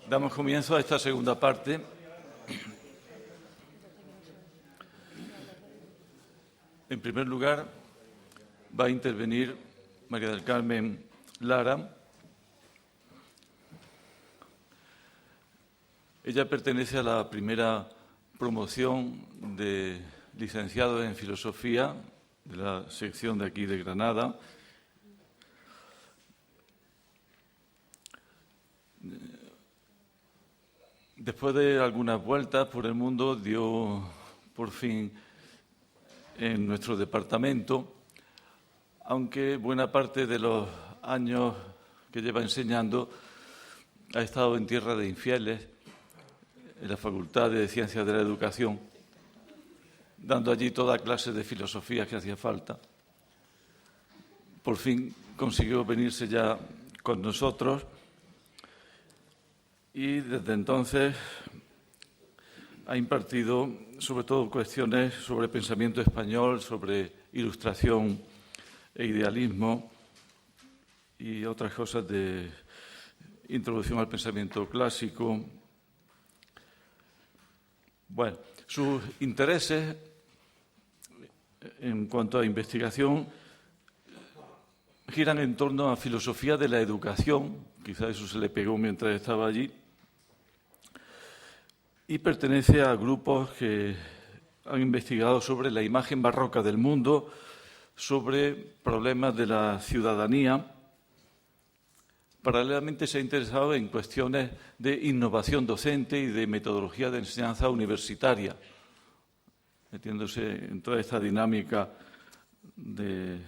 Damos comienzo a esta segunda parte. En primer lugar, va a intervenir María del Carmen Lara. Ella pertenece a la primera promoción de licenciados en Filosofía de la sección de aquí de Granada. Después de algunas vueltas por el mundo, dio por fin en nuestro departamento, aunque buena parte de los años que lleva enseñando ha estado en tierra de infieles, en la Facultad de Ciencias de la Educación, dando allí toda clase de filosofía que hacía falta. Por fin consiguió venirse ya con nosotros y desde entonces ha impartido sobre todo cuestiones sobre pensamiento español, sobre ilustración e idealismo y otras cosas de introducción al pensamiento clásico. Bueno, sus intereses en cuanto a investigación giran en torno a filosofía de la educación, quizá eso se le pegó mientras estaba allí, y pertenece a grupos que han investigado sobre la imagen barroca del mundo, sobre problemas de la ciudadanía. Paralelamente se ha interesado en cuestiones de innovación docente y de metodología de enseñanza universitaria, metiéndose en toda esta dinámica de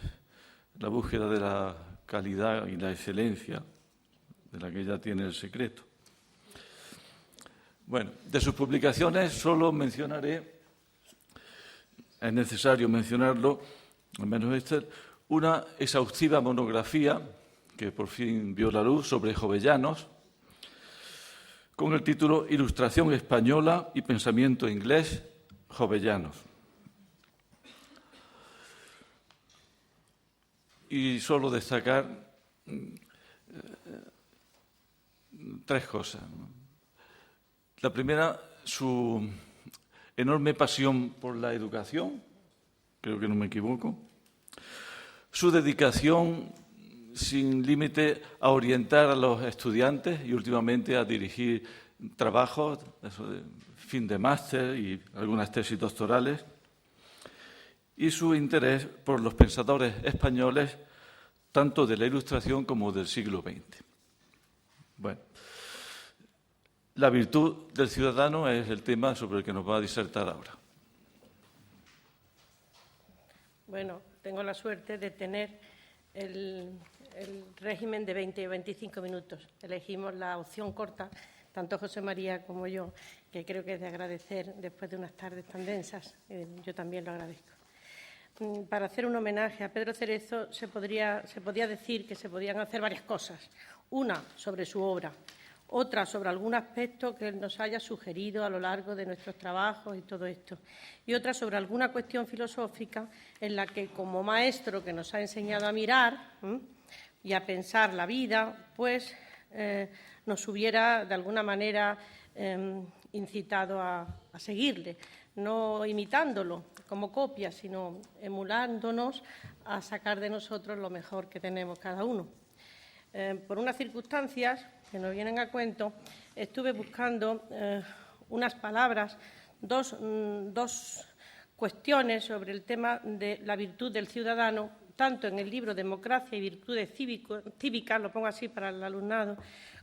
la búsqueda de la calidad y la excelencia, de la que ella tiene el secreto. Bueno, de sus publicaciones solo mencionaré, es necesario mencionarlo, al menos una exhaustiva monografía que por fin vio la luz sobre Jovellanos, con el título Ilustración española y pensamiento inglés, Jovellanos. Y solo destacar tres cosas. La primera, su enorme pasión por la educación, creo que no me equivoco, su dedicación sin límite a orientar a los estudiantes y últimamente a dirigir trabajos, eso de fin de máster y algunas tesis doctorales, y su interés por los pensadores españoles, tanto de la Ilustración como del siglo XX. Bueno, la virtud del ciudadano es el tema sobre el que nos va a disertar ahora. Bueno, tengo la suerte de tener el régimen de 20 o 25 minutos. Elegimos la opción corta, tanto José María como yo, que creo que es de agradecer después de unas tardes tan densas. Yo también lo agradezco. Para hacer un homenaje a Pedro Cerezo se podía decir que se podían hacer varias cosas. Una sobre su obra, otra sobre algún aspecto que él nos haya sugerido a lo largo de nuestros trabajos y todo esto, y otra sobre alguna cuestión filosófica en la que, como maestro que nos ha enseñado a mirar y a pensar la vida, pues nos hubiera de alguna manera incitado a seguirle, no imitándolo como copia, sino emulándonos a sacar de nosotros lo mejor que tenemos cada uno. Por unas circunstancias que nos vienen a cuento, estuve buscando unas palabras, dos cuestiones sobre el tema de la virtud del ciudadano, tanto en el libro Democracia y Virtudes Cívicas, lo pongo así para el alumnado,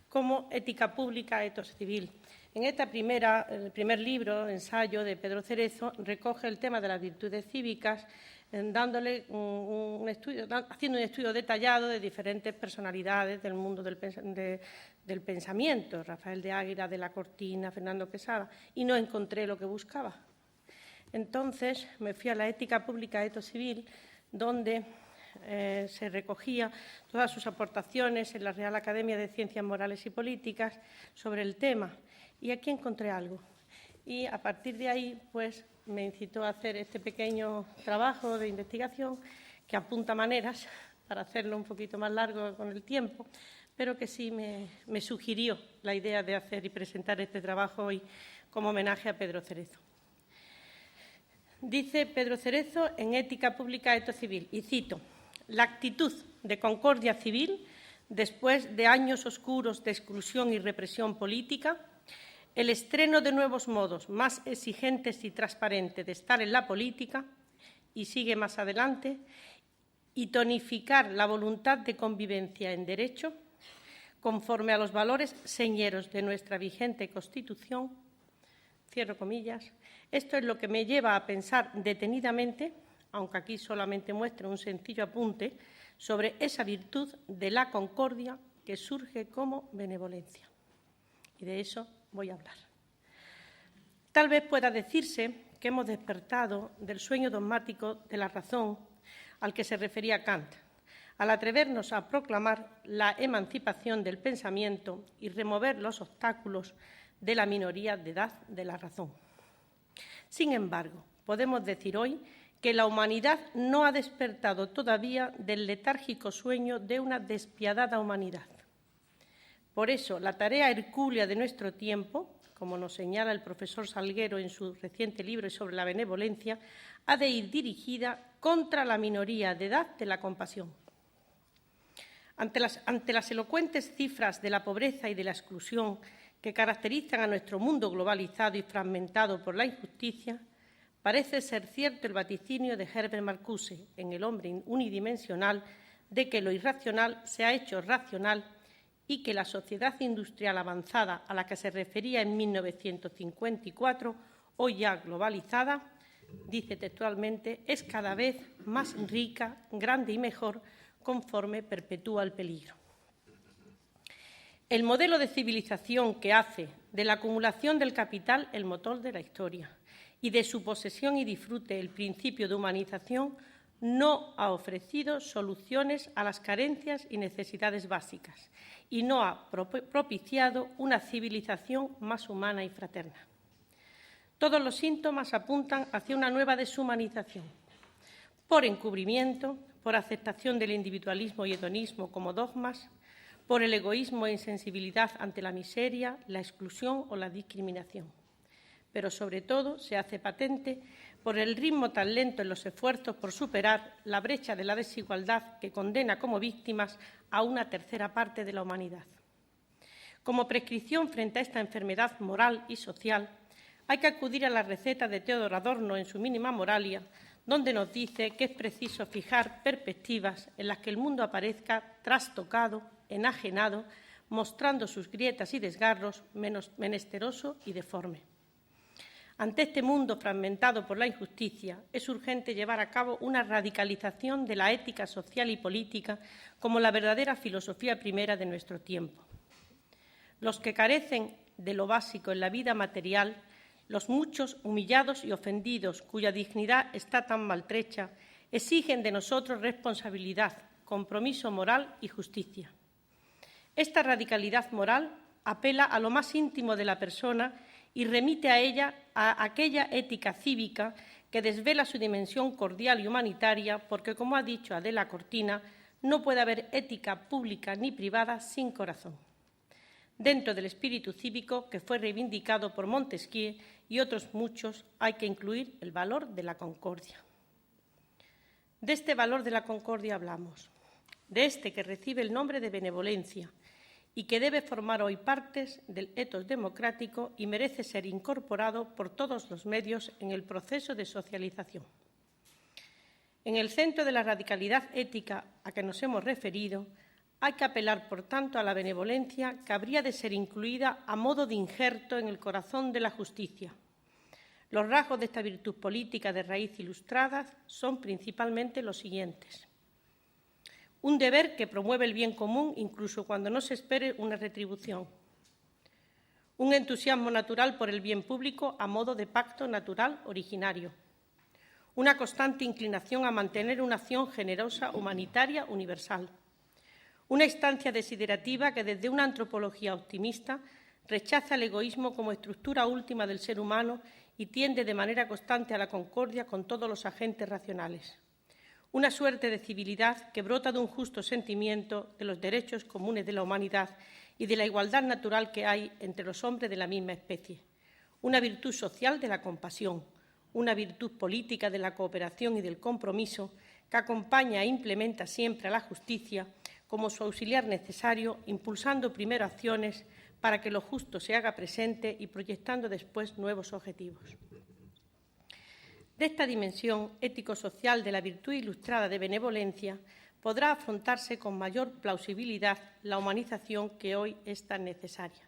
como Ética Pública, Etos Civil. En el primer libro, ensayo de Pedro Cerezo, recoge el tema de las virtudes cívicas, haciendo un estudio detallado de diferentes personalidades del mundo del pensamiento, Rafael de Águila, de la Cortina, Fernando Quesada, y no encontré lo que buscaba. Entonces me fui a la Ética Pública, Etos Civil, donde se recogía todas sus aportaciones en la Real Academia de Ciencias Morales y Políticas sobre el tema, y aquí encontré algo. Y a partir de ahí, pues, me incitó a hacer este pequeño trabajo de investigación que apunta maneras para hacerlo un poquito más largo con el tiempo, pero que sí me sugirió la idea de hacer y presentar este trabajo hoy como homenaje a Pedro Cerezo. Dice Pedro Cerezo en Ética Pública, Eto Civil, y cito: «La actitud de concordia civil, después de años oscuros de exclusión y represión política, el estreno de nuevos modos más exigentes y transparentes de estar en la política», y sigue más adelante, «y tonificar la voluntad de convivencia en derecho, conforme a los valores señeros de nuestra vigente Constitución», cierro comillas. Esto es lo que me lleva a pensar detenidamente, aunque aquí solamente muestro un sencillo apunte, sobre esa virtud de la concordia que surge como benevolencia. Y de eso voy a hablar. Tal vez pueda decirse que hemos despertado del sueño dogmático de la razón al que se refería Kant, al atrevernos a proclamar la emancipación del pensamiento y remover los obstáculos de la minoría de edad de la razón. Sin embargo, podemos decir hoy que la humanidad no ha despertado todavía del letárgico sueño de una despiadada humanidad. Por eso, la tarea hercúlea de nuestro tiempo, como nos señala el profesor Salguero en su reciente libro sobre la benevolencia, ha de ir dirigida contra la minoría de edad de la compasión. Ante las elocuentes cifras de la pobreza y de la exclusión que caracterizan a nuestro mundo globalizado y fragmentado por la injusticia, parece ser cierto el vaticinio de Herbert Marcuse en El hombre unidimensional de que lo irracional se ha hecho racional y que la sociedad industrial avanzada a la que se refería en 1954, hoy ya globalizada, dice textualmente, es cada vez más rica, grande y mejor conforme perpetúa el peligro. El modelo de civilización que hace de la acumulación del capital el motor de la historia y de su posesión y disfrute el principio de humanización no ha ofrecido soluciones a las carencias y necesidades básicas y no ha propiciado una civilización más humana y fraterna. Todos los síntomas apuntan hacia una nueva deshumanización, por encubrimiento, por aceptación del individualismo y hedonismo como dogmas, por el egoísmo e insensibilidad ante la miseria, la exclusión o la discriminación. Pero, sobre todo, se hace patente por el ritmo tan lento en los esfuerzos por superar la brecha de la desigualdad que condena como víctimas a una tercera parte de la humanidad. Como prescripción frente a esta enfermedad moral y social, hay que acudir a la receta de Theodor Adorno en su Mínima Moralia, donde nos dice que es preciso fijar perspectivas en las que el mundo aparezca trastocado, enajenado, mostrando sus grietas y desgarros, menesteroso y deforme. Ante este mundo fragmentado por la injusticia, es urgente llevar a cabo una radicalización de la ética social y política como la verdadera filosofía primera de nuestro tiempo. Los que carecen de lo básico en la vida material, los muchos humillados y ofendidos cuya dignidad está tan maltrecha, exigen de nosotros responsabilidad, compromiso moral y justicia. Esta radicalidad moral apela a lo más íntimo de la persona y remite a ella a aquella ética cívica que desvela su dimensión cordial y humanitaria, porque, como ha dicho Adela Cortina, no puede haber ética pública ni privada sin corazón. Dentro del espíritu cívico que fue reivindicado por Montesquieu y otros muchos, hay que incluir el valor de la concordia. De este valor de la concordia hablamos, de este que recibe el nombre de benevolencia y que debe formar hoy partes del etos democrático y merece ser incorporado por todos los medios en el proceso de socialización. En el centro de la radicalidad ética a que nos hemos referido, hay que apelar, por tanto, a la benevolencia que habría de ser incluida a modo de injerto en el corazón de la justicia. Los rasgos de esta virtud política de raíz ilustrada son principalmente los siguientes. Un deber que promueve el bien común incluso cuando no se espere una retribución. Un entusiasmo natural por el bien público a modo de pacto natural originario. Una constante inclinación a mantener una acción generosa, humanitaria, universal. Una instancia desiderativa que desde una antropología optimista rechaza el egoísmo como estructura última del ser humano y tiende de manera constante a la concordia con todos los agentes racionales. una suerte de civilidad que brota de un justo sentimiento de los derechos comunes de la humanidad y de la igualdad natural que hay entre los hombres de la misma especie, una virtud social de la compasión, una virtud política de la cooperación y del compromiso que acompaña e implementa siempre a la justicia como su auxiliar necesario, impulsando primero acciones para que lo justo se haga presente y proyectando después nuevos objetivos. De esta dimensión ético-social de la virtud ilustrada de benevolencia podrá afrontarse con mayor plausibilidad la humanización que hoy es tan necesaria.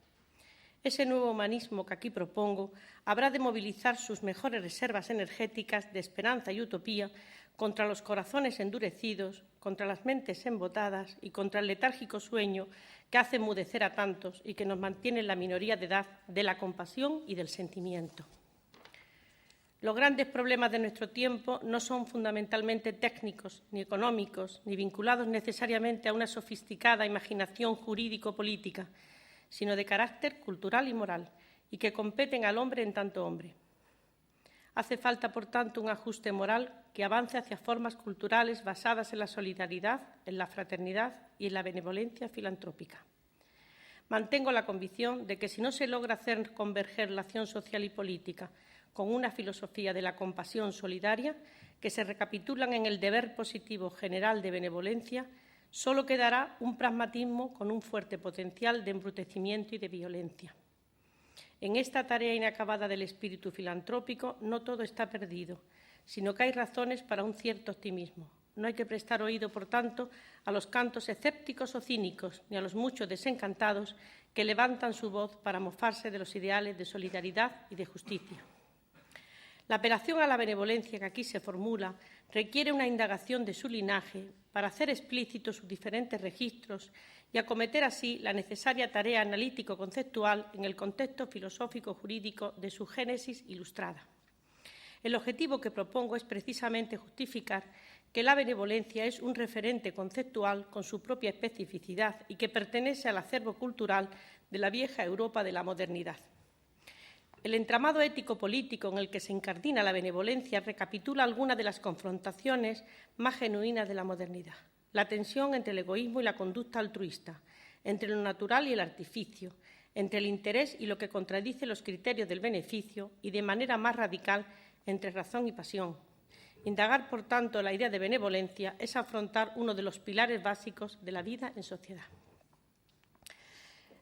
Ese nuevo humanismo que aquí propongo habrá de movilizar sus mejores reservas energéticas de esperanza y utopía contra los corazones endurecidos, contra las mentes embotadas y contra el letárgico sueño que hace enmudecer a tantos y que nos mantiene en la minoría de edad de la compasión y del sentimiento. Los grandes problemas de nuestro tiempo no son fundamentalmente técnicos, ni económicos, ni vinculados necesariamente a una sofisticada imaginación jurídico-política, sino de carácter cultural y moral, y que competen al hombre en tanto hombre. Hace falta, por tanto, un ajuste moral que avance hacia formas culturales basadas en la solidaridad, en la fraternidad y en la benevolencia filantrópica. Mantengo la convicción de que si no se logra hacer converger la acción social y política con una filosofía de la compasión solidaria, que se recapitulan en el deber positivo general de benevolencia, solo quedará un pragmatismo con un fuerte potencial de embrutecimiento y de violencia. En esta tarea inacabada del espíritu filantrópico no todo está perdido, sino que hay razones para un cierto optimismo. No hay que prestar oído, por tanto, a los cantos escépticos o cínicos, ni a los muchos desencantados que levantan su voz para mofarse de los ideales de solidaridad y de justicia. La apelación a la benevolencia que aquí se formula requiere una indagación de su linaje para hacer explícitos sus diferentes registros y acometer así la necesaria tarea analítico-conceptual en el contexto filosófico-jurídico de su génesis ilustrada. El objetivo que propongo es precisamente justificar que la benevolencia es un referente conceptual con su propia especificidad y que pertenece al acervo cultural de la vieja Europa de la modernidad. El entramado ético-político en el que se incardina la benevolencia recapitula algunas de las confrontaciones más genuinas de la modernidad. La tensión entre el egoísmo y la conducta altruista, entre lo natural y el artificio, entre el interés y lo que contradice los criterios del beneficio y, de manera más radical, entre razón y pasión. Indagar, por tanto, la idea de benevolencia es afrontar uno de los pilares básicos de la vida en sociedad.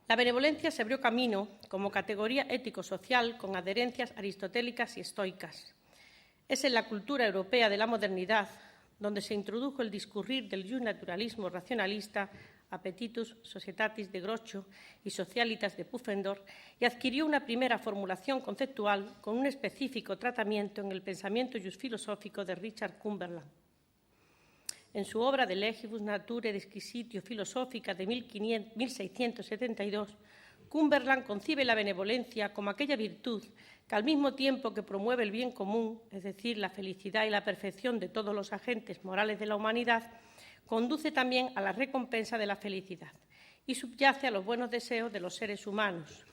La benevolencia se abrió camino como categoría ético-social con adherencias aristotélicas y estoicas. Es en la cultura europea de la modernidad donde se introdujo el discurrir del justnaturalismo racionalista, Appetitus Societatis de Groucho y Socialitas de Pufendorf, y adquirió una primera formulación conceptual con un específico tratamiento en el pensamiento justfilosófico de Richard Cumberland. En su obra De Legibus Naturae Disquisitio Philosophica de 1672, Cumberland concibe la benevolencia como aquella virtud que, al mismo tiempo que promueve el bien común, es decir, la felicidad y la perfección de todos los agentes morales de la humanidad, conduce también a la recompensa de la felicidad y subyace a los buenos deseos de los seres humanos.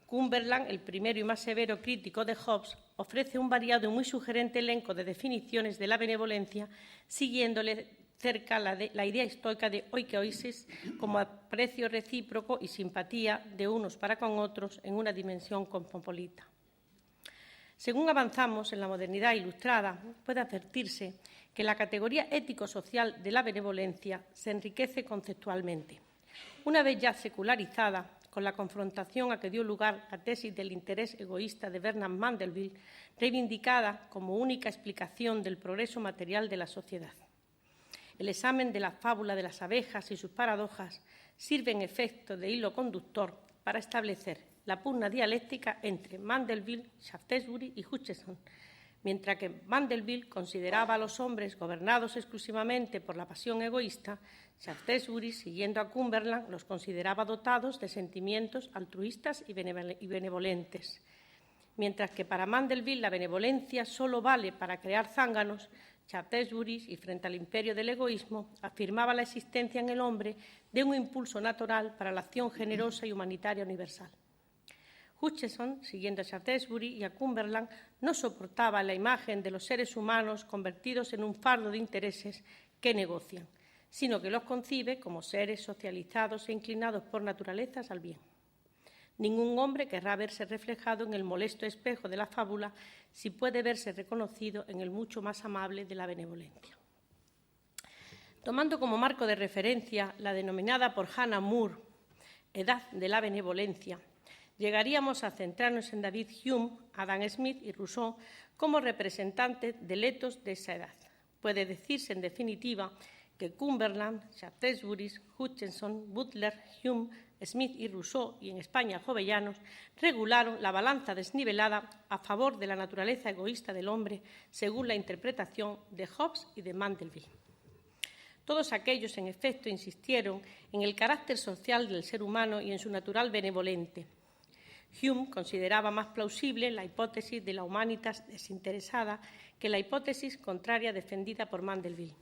Cumberland, el primero y más severo crítico de Hobbes, ofrece un variado y muy sugerente elenco de definiciones de la benevolencia, siguiéndole cerca la idea estoica de oikeosis como aprecio recíproco y simpatía de unos para con otros en una dimensión cosmopolita. Según avanzamos en la modernidad ilustrada, puede advertirse que la categoría ético-social de la benevolencia se enriquece conceptualmente. Una vez ya secularizada, con la confrontación a que dio lugar la tesis del interés egoísta de Bernard Mandeville, reivindicada como única explicación del progreso material de la sociedad. El examen de la fábula de las abejas y sus paradojas sirve en efecto de hilo conductor para establecer la pugna dialéctica entre Mandeville, Shaftesbury y Hutcheson. Mientras que Mandeville consideraba a los hombres gobernados exclusivamente por la pasión egoísta, Shaftesbury, siguiendo a Cumberland, los consideraba dotados de sentimientos altruistas y benevolentes. Mientras que para Mandeville la benevolencia solo vale para crear zánganos, Shaftesbury, y frente al imperio del egoísmo, afirmaba la existencia en el hombre de un impulso natural para la acción generosa y humanitaria universal. Hutcheson, siguiendo a Shaftesbury y a Cumberland, no soportaba la imagen de los seres humanos convertidos en un fardo de intereses que negocian, sino que los concibe como seres socializados e inclinados por naturaleza al bien. Ningún hombre querrá verse reflejado en el molesto espejo de la fábula si puede verse reconocido en el mucho más amable de la benevolencia. Tomando como marco de referencia la denominada por Hannah More edad de la benevolencia, llegaríamos a centrarnos en David Hume, Adam Smith y Rousseau como representantes del ethos de esa edad. Puede decirse, en definitiva, que Cumberland, Shaftesbury, Hutcheson, Butler, Hume, Smith y Rousseau, y en España Jovellanos, regularon la balanza desnivelada a favor de la naturaleza egoísta del hombre según la interpretación de Hobbes y de Mandeville. Todos aquellos, en efecto, insistieron en el carácter social del ser humano y en su natural benevolente. Hume consideraba más plausible la hipótesis de la humanitas desinteresada que la hipótesis contraria defendida por Mandeville.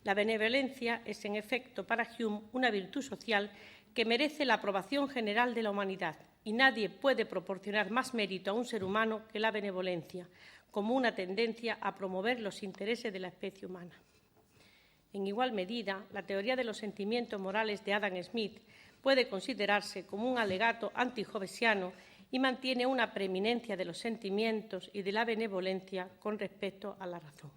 La benevolencia es, en efecto, para Hume una virtud social que merece la aprobación general de la humanidad, y nadie puede proporcionar más mérito a un ser humano que la benevolencia, como una tendencia a promover los intereses de la especie humana. En igual medida, la teoría de los sentimientos morales de Adam Smith puede considerarse como un alegato anti-hobbesiano y mantiene una preeminencia de los sentimientos y de la benevolencia con respecto a la razón.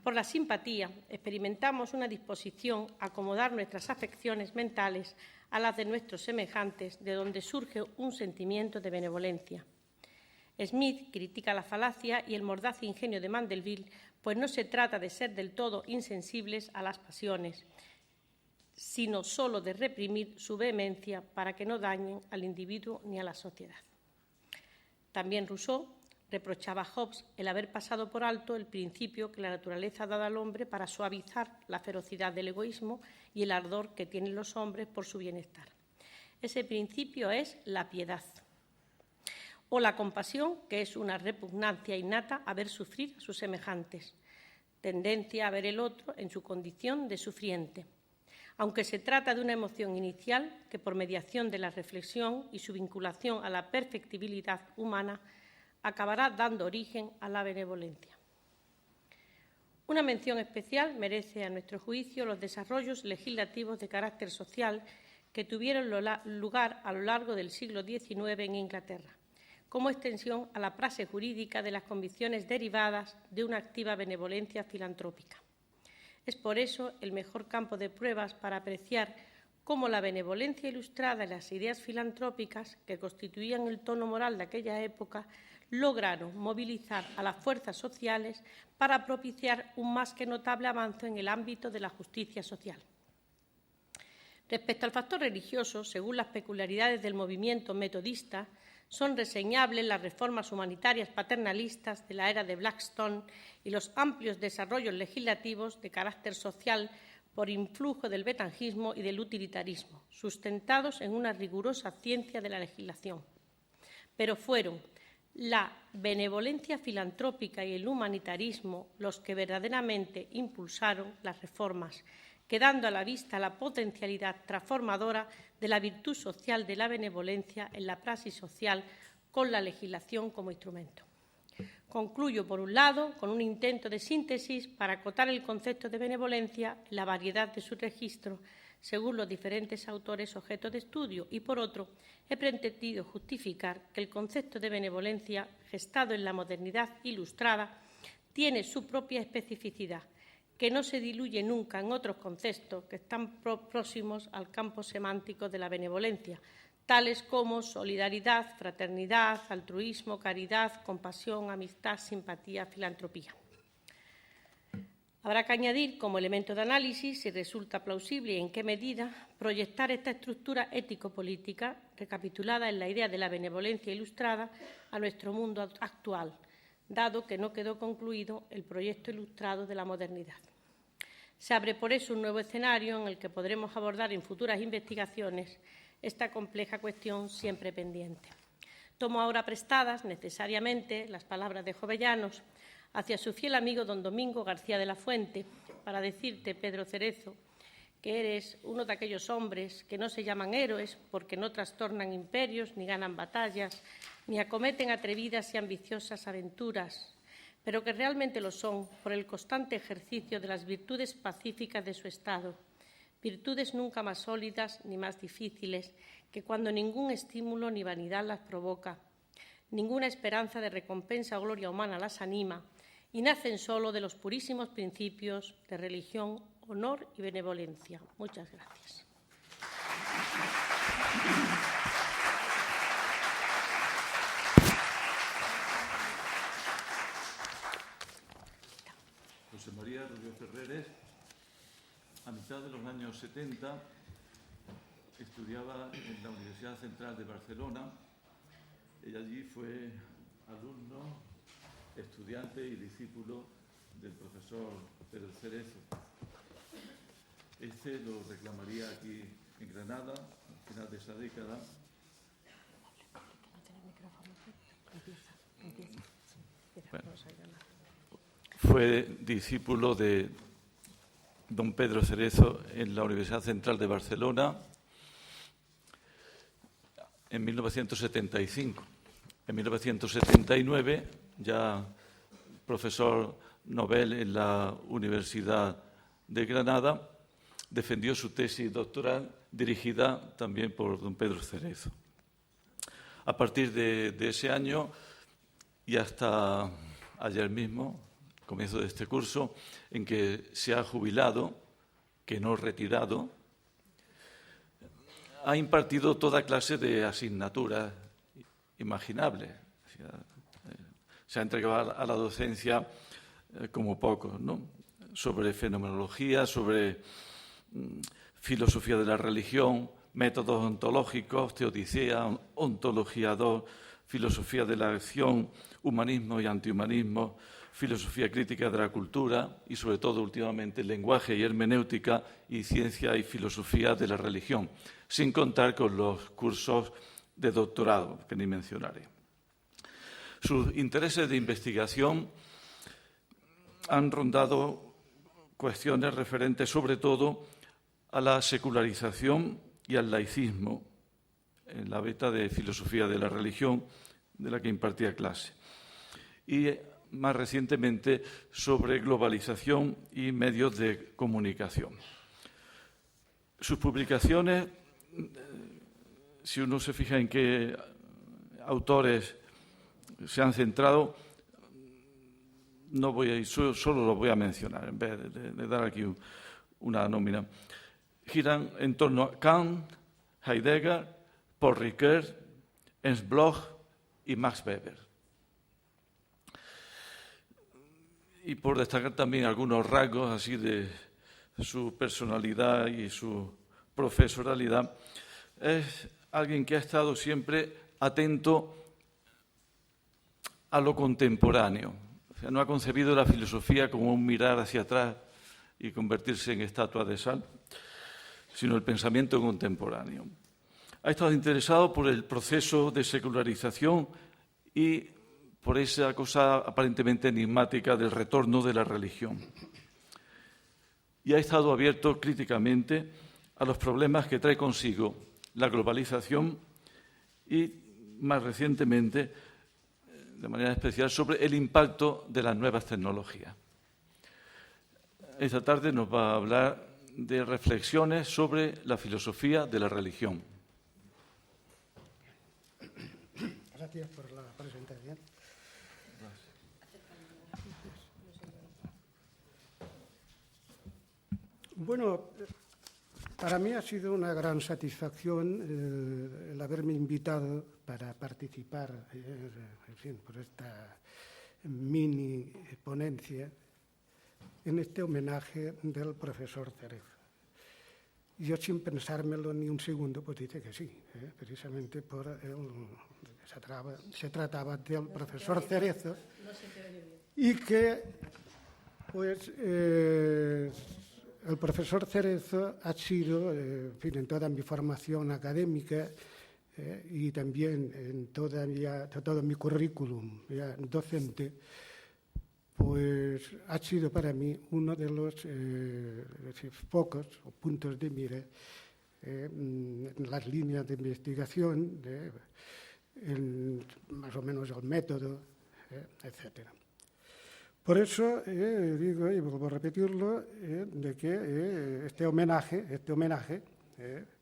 Por la simpatía, experimentamos una disposición a acomodar nuestras afecciones mentales a las de nuestros semejantes, de donde surge un sentimiento de benevolencia. Smith critica la falacia y el mordaz ingenio de Mandeville, pues no se trata de ser del todo insensibles a las pasiones, sino solo de reprimir su vehemencia para que no dañen al individuo ni a la sociedad. También Rousseau reprochaba a Hobbes el haber pasado por alto el principio que la naturaleza ha dado al hombre para suavizar la ferocidad del egoísmo y el ardor que tienen los hombres por su bienestar. Ese principio es la piedad, o la compasión, que es una repugnancia innata a ver sufrir a sus semejantes, tendencia a ver el otro en su condición de sufriente, aunque se trata de una emoción inicial que, por mediación de la reflexión y su vinculación a la perfectibilidad humana, acabará dando origen a la benevolencia. Una mención especial merece, a nuestro juicio, los desarrollos legislativos de carácter social que tuvieron lugar a lo largo del siglo XIX en Inglaterra, como extensión a la praxis jurídica de las convicciones derivadas de una activa benevolencia filantrópica. Es por eso el mejor campo de pruebas para apreciar cómo la benevolencia ilustrada y las ideas filantrópicas que constituían el tono moral de aquella época lograron movilizar a las fuerzas sociales para propiciar un más que notable avance en el ámbito de la justicia social. Respecto al factor religioso, según las peculiaridades del movimiento metodista, son reseñables las reformas humanitarias paternalistas de la era de Blackstone y los amplios desarrollos legislativos de carácter social por influjo del betangismo y del utilitarismo, sustentados en una rigurosa ciencia de la legislación. Pero fueron la benevolencia filantrópica y el humanitarismo los que verdaderamente impulsaron las reformas, quedando a la vista la potencialidad transformadora de la virtud social de la benevolencia en la praxis social con la legislación como instrumento. Concluyo, por un lado, con un intento de síntesis para acotar el concepto de benevolencia en la variedad de su registro según los diferentes autores objeto de estudio y, por otro, he pretendido justificar que el concepto de benevolencia, gestado en la modernidad ilustrada, tiene su propia especificidad, que no se diluye nunca en otros conceptos que están próximos al campo semántico de la benevolencia, tales como solidaridad, fraternidad, altruismo, caridad, compasión, amistad, simpatía, filantropía. Habrá que añadir como elemento de análisis, si resulta plausible y en qué medida, proyectar esta estructura ético-política recapitulada en la idea de la benevolencia ilustrada a nuestro mundo actual, dado que no quedó concluido el proyecto ilustrado de la modernidad. Se abre por eso un nuevo escenario en el que podremos abordar en futuras investigaciones esta compleja cuestión siempre pendiente. Tomo ahora prestadas necesariamente las palabras de Jovellanos hacia su fiel amigo don Domingo García de la Fuente para decirte, Pedro Cerezo, que eres uno de aquellos hombres que no se llaman héroes porque no trastornan imperios, ni ganan batallas, ni acometen atrevidas y ambiciosas aventuras, pero que realmente lo son por el constante ejercicio de las virtudes pacíficas de su estado, virtudes nunca más sólidas ni más difíciles que cuando ningún estímulo ni vanidad las provoca, ninguna esperanza de recompensa o gloria humana las anima y nacen solo de los purísimos principios de religión, honor y benevolencia. Muchas gracias. José María Rubio Ferreres, a mitad de los años 70, estudiaba en la Universidad Central de Barcelona. Ella allí fue alumno, estudiante y discípulo del profesor Pedro Cerezo. Este lo reclamaría aquí en Granada, al final de esa década. Bueno, fue discípulo de don Pedro Cerezo en la Universidad Central de Barcelona en 1975. En 1979, ya profesor Nobel en la Universidad de Granada, defendió su tesis doctoral dirigida también por don Pedro Cerezo. A partir de ese año y hasta ayer mismo, comienzo de este curso, en que se ha jubilado, que no retirado, ha impartido toda clase de asignaturas imaginables. Se ha entregado a la docencia como pocos, ¿no? Sobre fenomenología, sobre filosofía de la religión, métodos ontológicos, teodicea, ontología 2, filosofía de la acción, humanismo y antihumanismo, filosofía crítica de la cultura y, sobre todo, últimamente, lenguaje y hermenéutica y ciencia y filosofía de la religión, sin contar con los cursos de doctorado, que ni mencionaré. Sus intereses de investigación han rondado cuestiones referentes, sobre todo, a la secularización y al laicismo, en la beta de filosofía de la religión, de la que impartía clase. Y más recientemente sobre globalización y medios de comunicación. Sus publicaciones, si uno se fija en qué autores se han centrado, no voy a ir, solo los voy a mencionar, en vez de dar aquí una nómina. Giran en torno a Kant, Heidegger, Paul Ricoeur, Ernst Bloch y Max Weber. Y por destacar también algunos rasgos así de su personalidad y su profesoralidad, es alguien que ha estado siempre atento a lo contemporáneo. O sea, no ha concebido la filosofía como un mirar hacia atrás y convertirse en estatua de sal, sino el pensamiento contemporáneo. Ha estado interesado por el proceso de secularización y por esa cosa aparentemente enigmática del retorno de la religión. Y ha estado abierto críticamente a los problemas que trae consigo la globalización y, más recientemente, de manera especial, sobre el impacto de las nuevas tecnologías. Esta tarde nos va a hablar de reflexiones sobre la filosofía de la religión. Gracias por la presentación. Bueno, para mí ha sido una gran satisfacción el haberme invitado para participar en fin, por esta mini ponencia en este homenaje del profesor Cerezo. Yo, sin pensármelo ni un segundo, pues dice que sí, precisamente por se trataba del profesor Cerezo y que, pues, el profesor Cerezo ha sido, en fin, en toda mi formación académica y también en todo mi currículum docente, pues ha sido para mí uno de los focos o puntos de mira en las líneas de investigación, en más o menos el método, etcétera. Por eso digo, y vuelvo a repetirlo, de que este homenaje,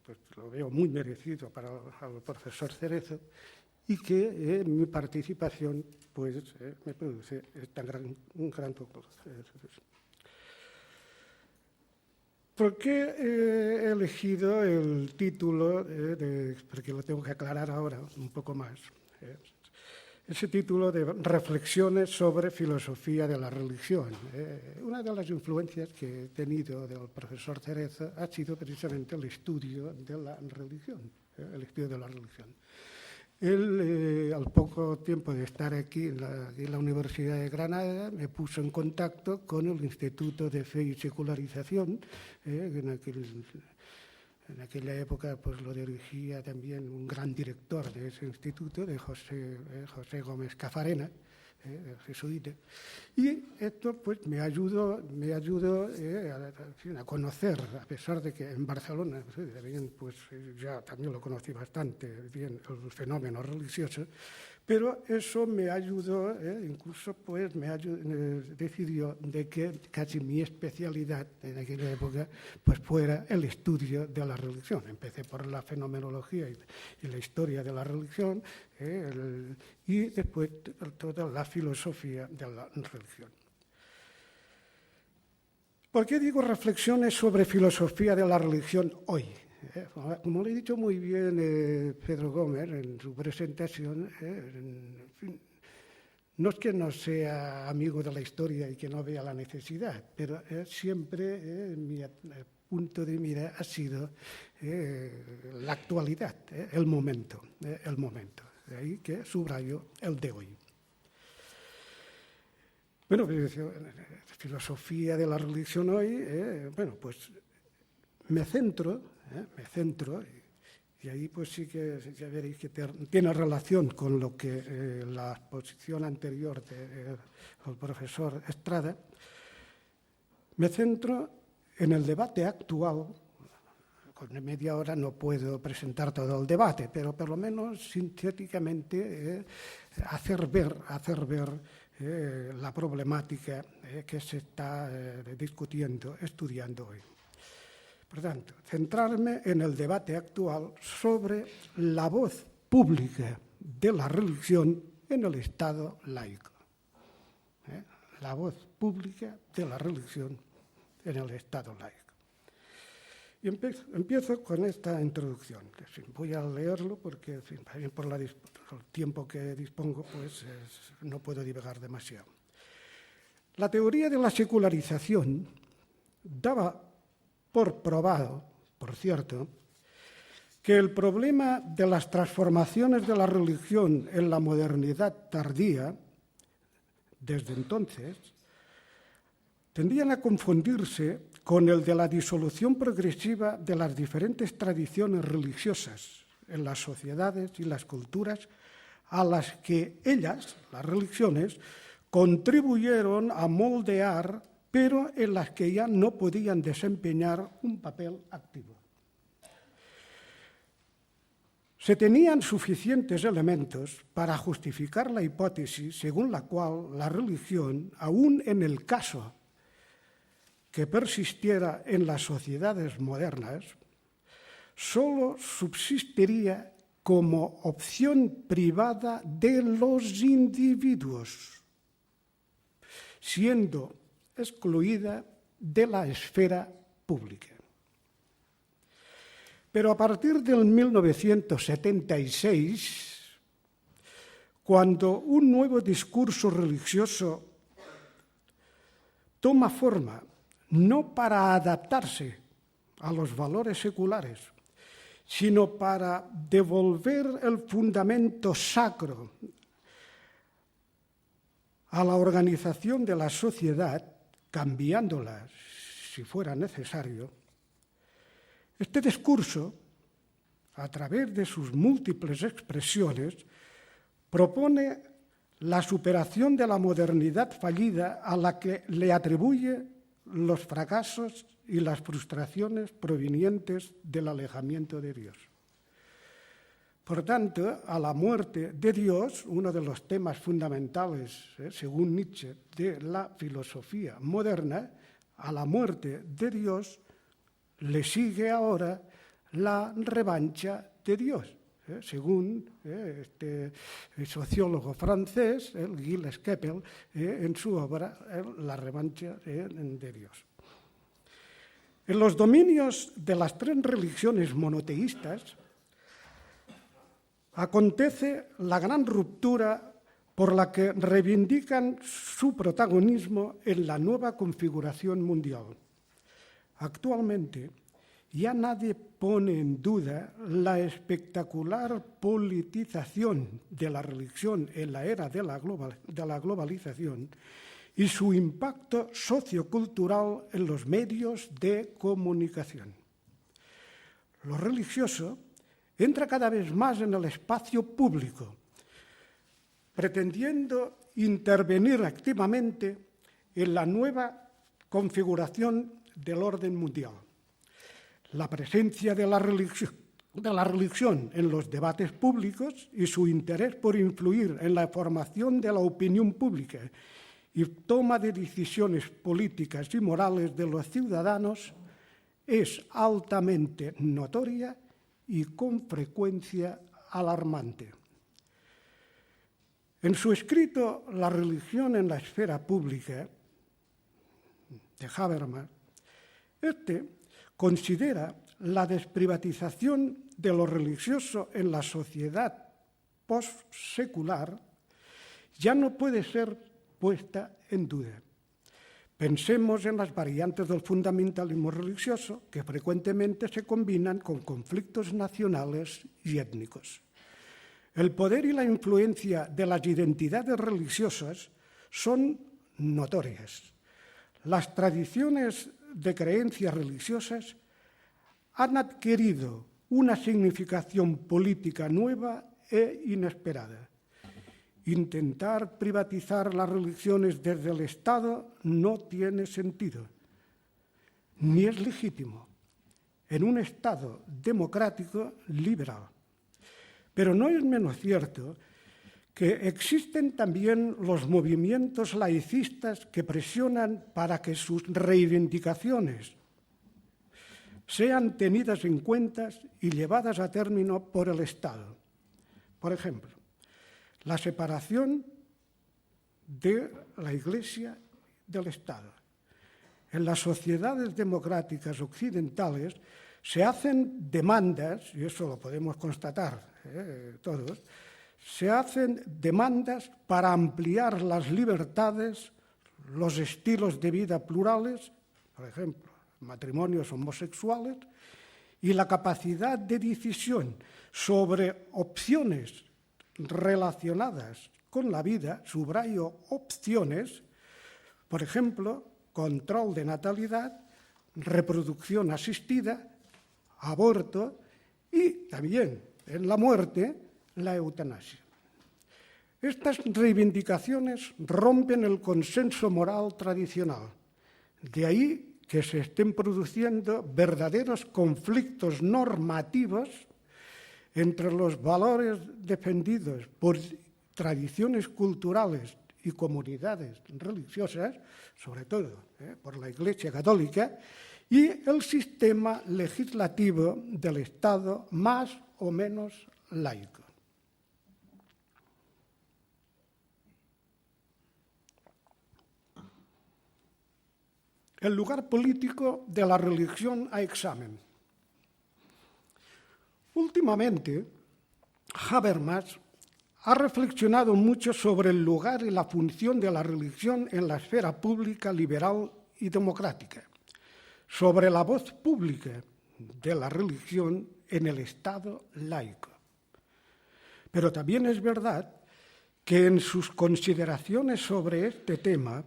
pues lo veo muy merecido para el profesor Cerezo, y que mi participación pues, me produce un gran poco. ¿Por qué he elegido el título, porque lo tengo que aclarar ahora un poco más, ese título de Reflexiones sobre filosofía de la religión? Una de las influencias que he tenido del profesor Cerezo ha sido precisamente el estudio de la religión, Él, al poco tiempo de estar aquí en la Universidad de Granada, me puso en contacto con el Instituto de Fe y Secularización. En aquella época pues, lo dirigía también un gran director de ese instituto, de José Gómez Cafarena, jesuita. Y esto pues, me ayudó a conocer, a pesar de que en Barcelona pues, ya también lo conocí bastante bien, el fenómeno religioso, pero eso me ayudó, incluso pues, decidió de que casi mi especialidad en aquella época pues, fuera el estudio de la religión. Empecé por la fenomenología y la historia de la religión, y después toda la filosofía de la religión. ¿Por qué digo reflexiones sobre filosofía de la religión hoy? Como le he dicho muy bien Pedro Gómez en su presentación, en fin, no es que no sea amigo de la historia y que no vea la necesidad, pero siempre mi punto de mira ha sido la actualidad, el momento. De ahí que subrayo el de hoy. Bueno, filosofía de la religión hoy, pues me centro, y ahí pues sí que ya veréis que tiene relación con lo que la exposición anterior del profesor Estrada. Me centro en el debate actual. Con media hora no puedo presentar todo el debate, pero por lo menos sintéticamente hacer ver la problemática que se está estudiando hoy. Por tanto, centrarme en el debate actual sobre la voz pública de la religión en el Estado laico. La voz pública de la religión en el Estado laico. Y empiezo con esta introducción. Voy a leerlo porque, por el tiempo que dispongo, pues no puedo divagar demasiado. La teoría de la secularización daba por probado, por cierto, que el problema de las transformaciones de la religión en la modernidad tardía, desde entonces, tendían a confundirse con el de la disolución progresiva de las diferentes tradiciones religiosas en las sociedades y las culturas a las que ellas, las religiones, contribuyeron a moldear, pero en las que ya no podían desempeñar un papel activo. Se tenían suficientes elementos para justificar la hipótesis según la cual la religión, aun en el caso que persistiera en las sociedades modernas, solo subsistiría como opción privada de los individuos, siendo excluida de la esfera pública. Pero a partir del 1976, cuando un nuevo discurso religioso toma forma no para adaptarse a los valores seculares, sino para devolver el fundamento sacro a la organización de la sociedad, cambiándola si fuera necesario, este discurso, a través de sus múltiples expresiones, propone la superación de la modernidad fallida a la que le atribuye los fracasos y las frustraciones provenientes del alejamiento de Dios. Por tanto, a la muerte de Dios, uno de los temas fundamentales, según Nietzsche, de la filosofía moderna, a la muerte de Dios le sigue ahora la revancha de Dios, según este sociólogo francés, Gilles Kepel, en su obra La revancha de Dios. En los dominios de las tres religiones monoteístas acontece la gran ruptura por la que reivindican su protagonismo en la nueva configuración mundial. Actualmente, ya nadie pone en duda la espectacular politización de la religión en la era de la globalización y su impacto sociocultural en los medios de comunicación. Lo religioso entra cada vez más en el espacio público, pretendiendo intervenir activamente en la nueva configuración del orden mundial. La presencia de la religión en los debates públicos y su interés por influir en la formación de la opinión pública y toma de decisiones políticas y morales de los ciudadanos es altamente notoria y con frecuencia alarmante. En su escrito La religión en la esfera pública, de Habermas, considera la desprivatización de lo religioso en la sociedad postsecular ya no puede ser puesta en duda. Pensemos en las variantes del fundamentalismo religioso que frecuentemente se combinan con conflictos nacionales y étnicos. El poder y la influencia de las identidades religiosas son notorias. Las tradiciones de creencias religiosas han adquirido una significación política nueva e inesperada. Intentar privatizar las religiones desde el Estado no tiene sentido, ni es legítimo en un Estado democrático liberal. Pero no es menos cierto que existen también los movimientos laicistas que presionan para que sus reivindicaciones sean tenidas en cuenta y llevadas a término por el Estado. Por ejemplo, la separación de la Iglesia del Estado. En las sociedades democráticas occidentales se hacen demandas, y eso lo podemos constatar todos, se hacen demandas para ampliar las libertades, los estilos de vida plurales, por ejemplo, matrimonios homosexuales, y la capacidad de decisión sobre opciones relacionadas con la vida, subrayo opciones, por ejemplo, control de natalidad, reproducción asistida, aborto y también en la muerte, la eutanasia. Estas reivindicaciones rompen el consenso moral tradicional. De ahí que se estén produciendo verdaderos conflictos normativos entre los valores defendidos por tradiciones culturales y comunidades religiosas, sobre todo por la Iglesia Católica, y el sistema legislativo del Estado más o menos laico. El lugar político de la religión a examen. Últimamente, Habermas ha reflexionado mucho sobre el lugar y la función de la religión en la esfera pública, liberal y democrática, sobre la voz pública de la religión en el Estado laico. Pero también es verdad que en sus consideraciones sobre este tema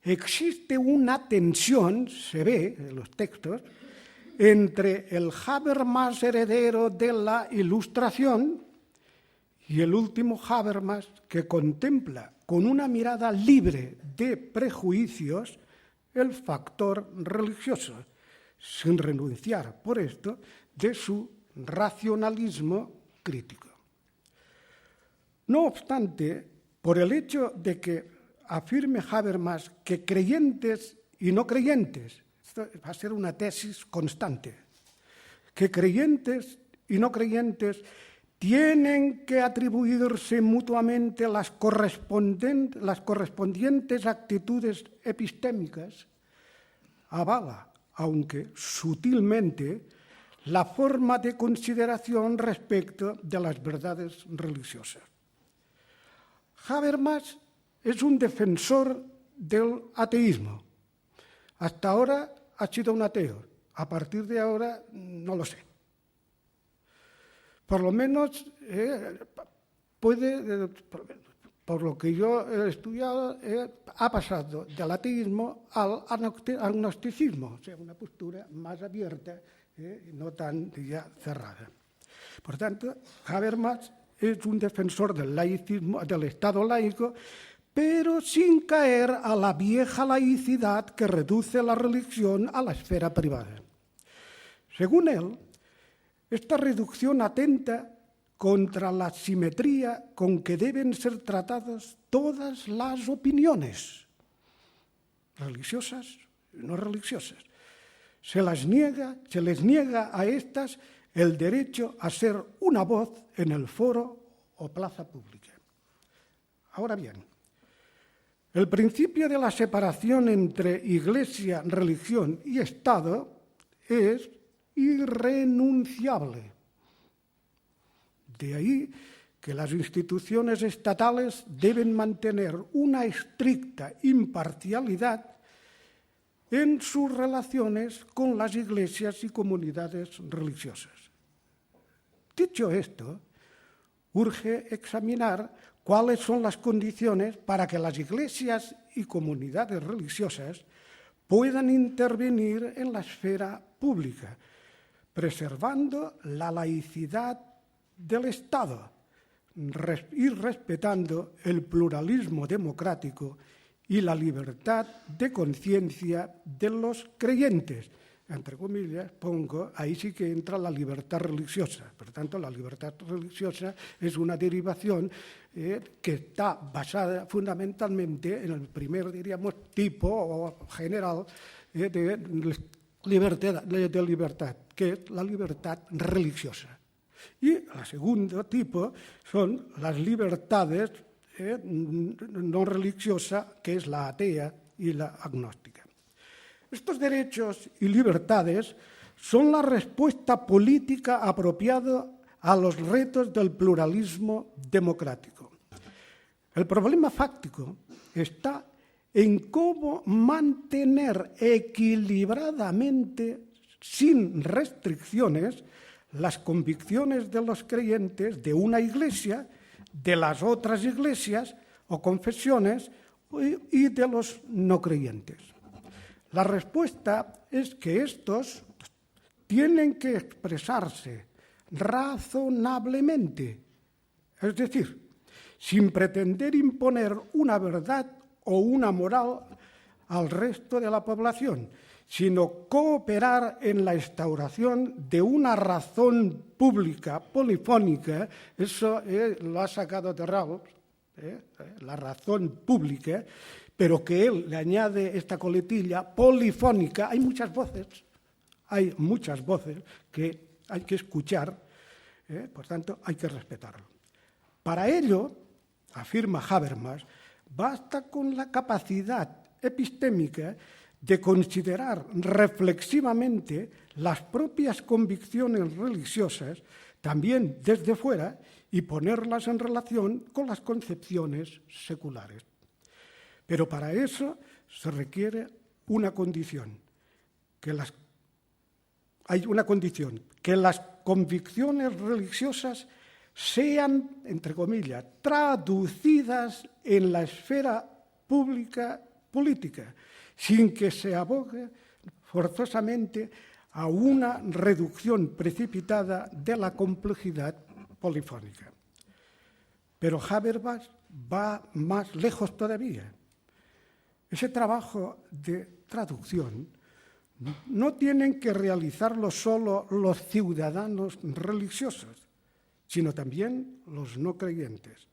existe una tensión, se ve en los textos, entre el Habermas heredero de la Ilustración y el último Habermas, que contempla con una mirada libre de prejuicios el factor religioso, sin renunciar por esto de su racionalismo crítico. No obstante, por el hecho de que afirme Habermas que creyentes y no creyentes, esto va a ser una tesis constante, que creyentes y no creyentes tienen que atribuirse mutuamente las correspondientes actitudes epistémicas, avala, aunque sutilmente, la forma de consideración respecto de las verdades religiosas. Habermas es un defensor del ateísmo. Hasta ahora ha sido un ateo. A partir de ahora no lo sé. Por lo menos puede, por lo que yo he estudiado, ha pasado del ateísmo al agnosticismo, o sea, una postura más abierta, no tan ya cerrada. Por tanto, Habermas es un defensor del laicismo, del Estado laico, pero sin caer a la vieja laicidad que reduce la religión a la esfera privada. Según él, esta reducción atenta contra la simetría con que deben ser tratadas todas las opiniones, religiosas y no religiosas. Se les niega a estas el derecho a ser una voz en el foro o plaza pública. Ahora bien, el principio de la separación entre Iglesia, religión y Estado es irrenunciable. De ahí que las instituciones estatales deben mantener una estricta imparcialidad en sus relaciones con las iglesias y comunidades religiosas. Dicho esto, urge examinar cuáles son las condiciones para que las iglesias y comunidades religiosas puedan intervenir en la esfera pública, preservando la laicidad del Estado y respetando el pluralismo democrático y la libertad de conciencia de los creyentes. Entre comillas, pongo, ahí sí que entra la libertad religiosa. Por tanto, la libertad religiosa es una derivación que está basada fundamentalmente en el primer, diríamos, tipo o general de libertad, que es la libertad religiosa. Y el segundo tipo son las libertades no religiosas, que es la atea y la agnóstica. Estos derechos y libertades son la respuesta política apropiada a los retos del pluralismo democrático. El problema fáctico está en cómo mantener equilibradamente, sin restricciones, las convicciones de los creyentes de una iglesia, de las otras iglesias o confesiones y de los no creyentes. La respuesta es que estos tienen que expresarse razonablemente, es decir, sin pretender imponer una verdad o una moral al resto de la población, sino cooperar en la instauración de una razón pública polifónica. Eso lo ha sacado de Rawls, la razón pública, pero que él le añade esta coletilla polifónica. Hay muchas voces que hay que escuchar, por tanto hay que respetarlo. Para ello, afirma Habermas, basta con la capacidad epistémica de considerar reflexivamente las propias convicciones religiosas, también desde fuera, y ponerlas en relación con las concepciones seculares. Pero para eso se requiere una condición, que las convicciones religiosas sean, entre comillas, traducidas en la esfera pública política, sin que se abogue forzosamente a una reducción precipitada de la complejidad polifónica. Pero Habermas va más lejos todavía. Ese trabajo de traducción no tienen que realizarlo solo los ciudadanos religiosos, sino también los no creyentes.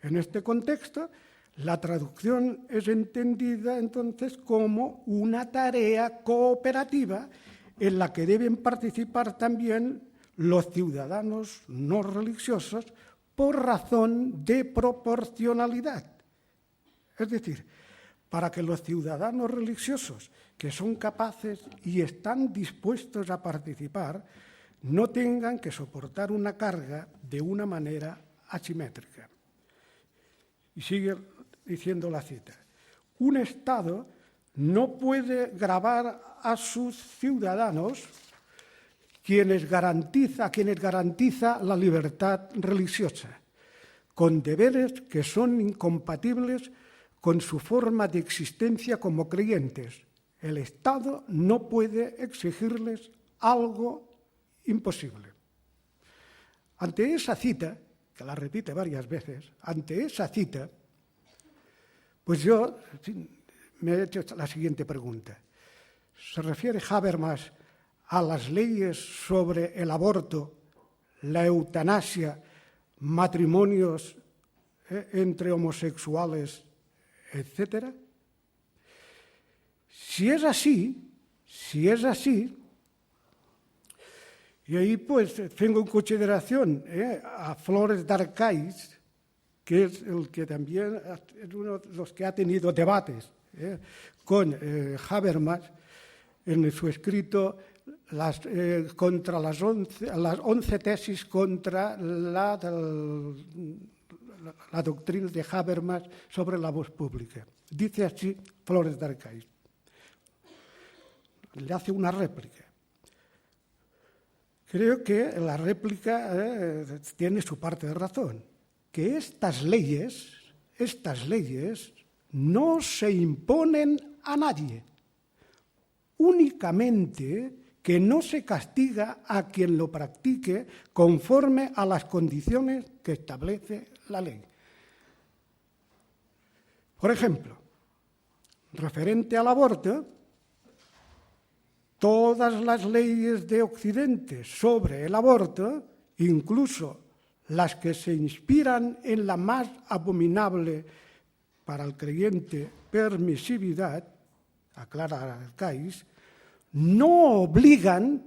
En este contexto, la traducción es entendida entonces como una tarea cooperativa en la que deben participar también los ciudadanos no religiosos por razón de proporcionalidad. Es decir, para que los ciudadanos religiosos que son capaces y están dispuestos a participar no tengan que soportar una carga de una manera asimétrica. Y sigue diciendo la cita: un Estado no puede gravar a sus ciudadanos a quienes garantiza la libertad religiosa, con deberes que son incompatibles con su forma de existencia como creyentes. El Estado no puede exigirles algo imposible. Ante esa cita, que la repite varias veces, ante esa cita, pues yo me he hecho la siguiente pregunta. ¿Se refiere Habermas a las leyes sobre el aborto, la eutanasia, matrimonios entre homosexuales, etcétera? Si es así, y ahí pues tengo en consideración a Flores d'Arcais, que es el que también es uno de los que ha tenido debates con Habermas en su escrito contra las 11 tesis contra la doctrina de Habermas sobre la voz pública. Dice así Flores d'Arcais. Le hace una réplica. Creo que la réplica tiene su parte de razón, que estas leyes no se imponen a nadie, únicamente que no se castiga a quien lo practique conforme a las condiciones que establece la ley. Por ejemplo, referente al aborto, todas las leyes de Occidente sobre el aborto, incluso las que se inspiran en la más abominable para el creyente permisividad, aclara Arcais, no obligan,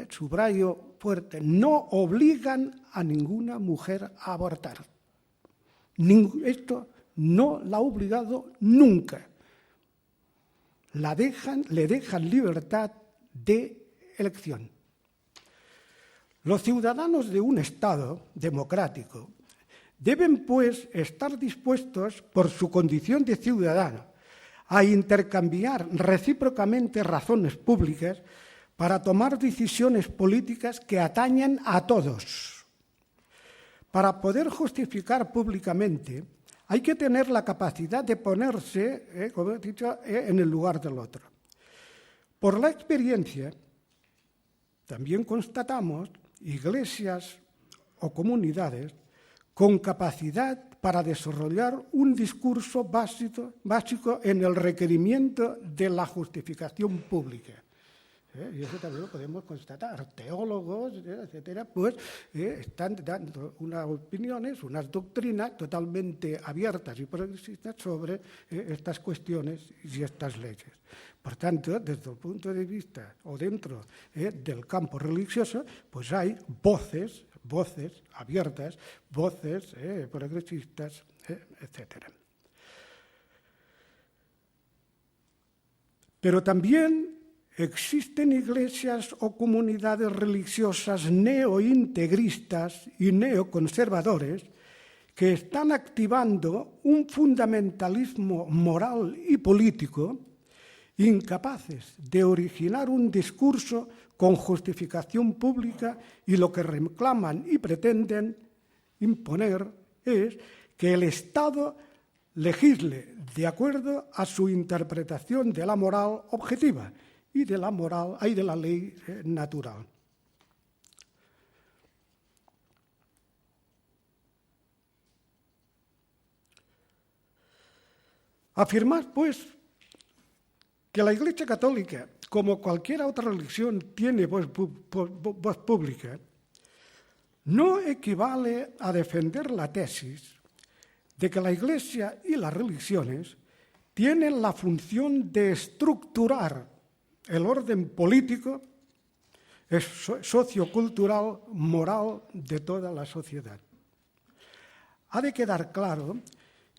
subrayo fuerte, no obligan a ninguna mujer a abortar. Esto no la ha obligado nunca. Le dejan libertad de elección. Los ciudadanos de un Estado democrático deben, pues, estar dispuestos, por su condición de ciudadano, a intercambiar recíprocamente razones públicas para tomar decisiones políticas que atañen a todos. Para poder justificar públicamente, hay que tener la capacidad de ponerse, como he dicho, en el lugar del otro. Por la experiencia, también constatamos iglesias o comunidades con capacidad para desarrollar un discurso básico en el requerimiento de la justificación pública. Y eso también lo podemos constatar. Teólogos, etcétera, pues están dando unas opiniones, unas doctrinas totalmente abiertas y progresistas sobre estas cuestiones y estas leyes. Por tanto, desde el punto de vista o dentro del campo religioso, pues hay voces abiertas, voces progresistas, etcétera. Pero también existen iglesias o comunidades religiosas neointegristas y neoconservadores que están activando un fundamentalismo moral y político incapaces de originar un discurso con justificación pública, y lo que reclaman y pretenden imponer es que el Estado legisle de acuerdo a su interpretación de la moral objetiva y de la ley natural. Afirmar, pues, que la Iglesia Católica, como cualquier otra religión, tiene voz pública, no equivale a defender la tesis de que la Iglesia y las religiones tienen la función de estructurar el orden político, sociocultural, moral de toda la sociedad. Ha de quedar claro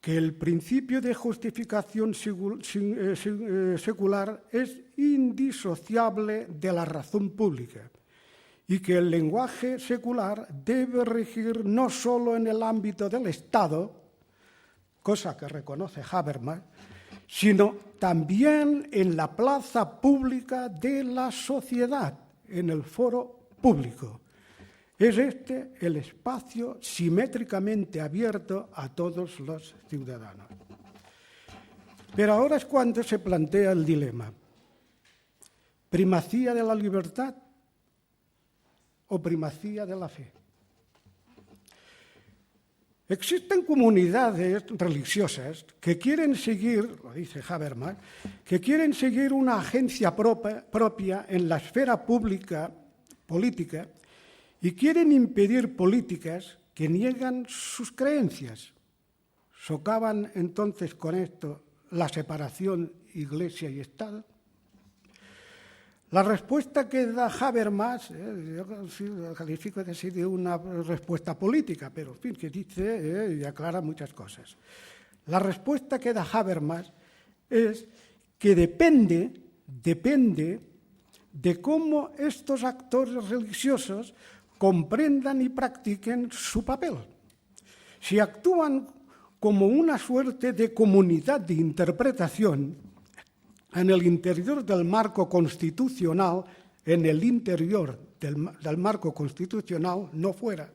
que el principio de justificación secular es indisociable de la razón pública y que el lenguaje secular debe regir no solo en el ámbito del Estado, cosa que reconoce Habermas, sino también en la plaza pública de la sociedad, en el foro público. Es este el espacio simétricamente abierto a todos los ciudadanos. Pero ahora es cuando se plantea el dilema: ¿primacía de la libertad o primacía de la fe? Existen comunidades religiosas que quieren seguir, lo dice Habermas, que quieren seguir una agencia propia en la esfera pública, política, y quieren impedir políticas que niegan sus creencias. ¿Socavan entonces con esto la separación Iglesia y Estado? La respuesta que da Habermas, yo califico de una respuesta política, pero en fin, que dice y aclara muchas cosas. La respuesta que da Habermas es que depende de cómo estos actores religiosos comprendan y practiquen su papel. Si actúan como una suerte de comunidad de interpretación en el interior del marco constitucional, en el interior del marco constitucional, no fuera,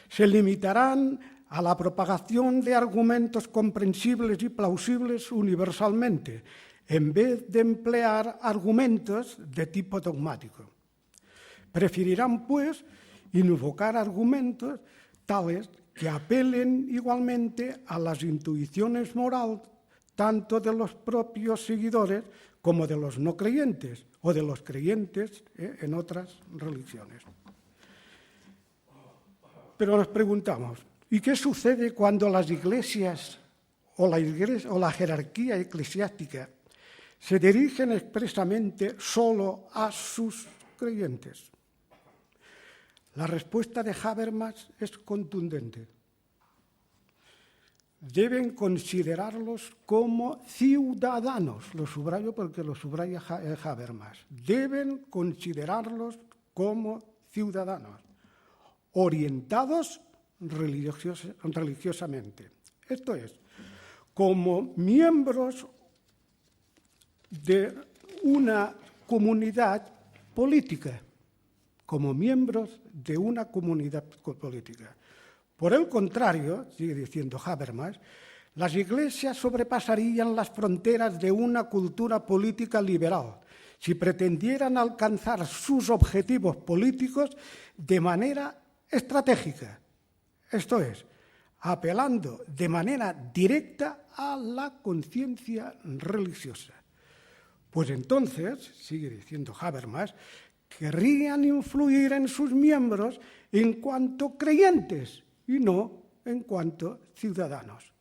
se limitarán a la propagación de argumentos comprensibles y plausibles universalmente, en vez de emplear argumentos de tipo dogmático. Preferirán, pues, invocar argumentos tales que apelen igualmente a las intuiciones morales tanto de los propios seguidores como de los no creyentes o de los creyentes en otras religiones. Pero nos preguntamos, ¿y qué sucede cuando las iglesias o la jerarquía eclesiástica se dirigen expresamente solo a sus creyentes? La respuesta de Habermas es contundente. Deben considerarlos como ciudadanos, lo subrayo porque lo subraya Habermas, deben considerarlos como ciudadanos, orientados religiosamente. Esto es, como miembros de una comunidad política, como miembros de una comunidad política. Por el contrario, sigue diciendo Habermas, las iglesias sobrepasarían las fronteras de una cultura política liberal si pretendieran alcanzar sus objetivos políticos de manera estratégica, esto es, apelando de manera directa a la conciencia religiosa. Pues entonces, sigue diciendo Habermas, querrían influir en sus miembros en cuanto creyentes y no en cuanto ciudadanos.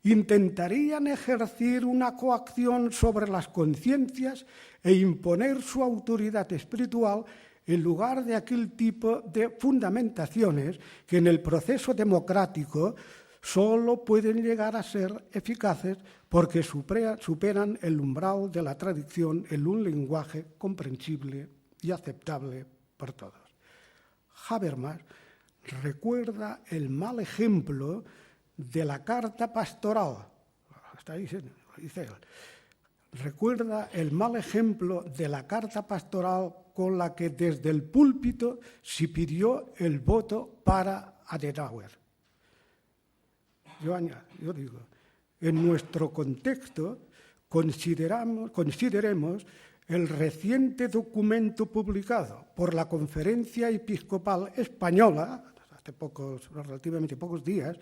Intentarían ejercer una coacción sobre las conciencias e imponer su autoridad espiritual en lugar de aquel tipo de fundamentaciones que en el proceso democrático solo pueden llegar a ser eficaces porque superan el umbral de la tradición en un lenguaje comprensible y aceptable por todos. Habermas recuerda el mal ejemplo de la carta pastoral. Está diciendo, dice él. Recuerda el mal ejemplo de la carta pastoral con la que desde el púlpito se pidió el voto para Adenauer. Yo digo, en nuestro contexto consideremos el reciente documento publicado por la Conferencia Episcopal Española, hace relativamente pocos días,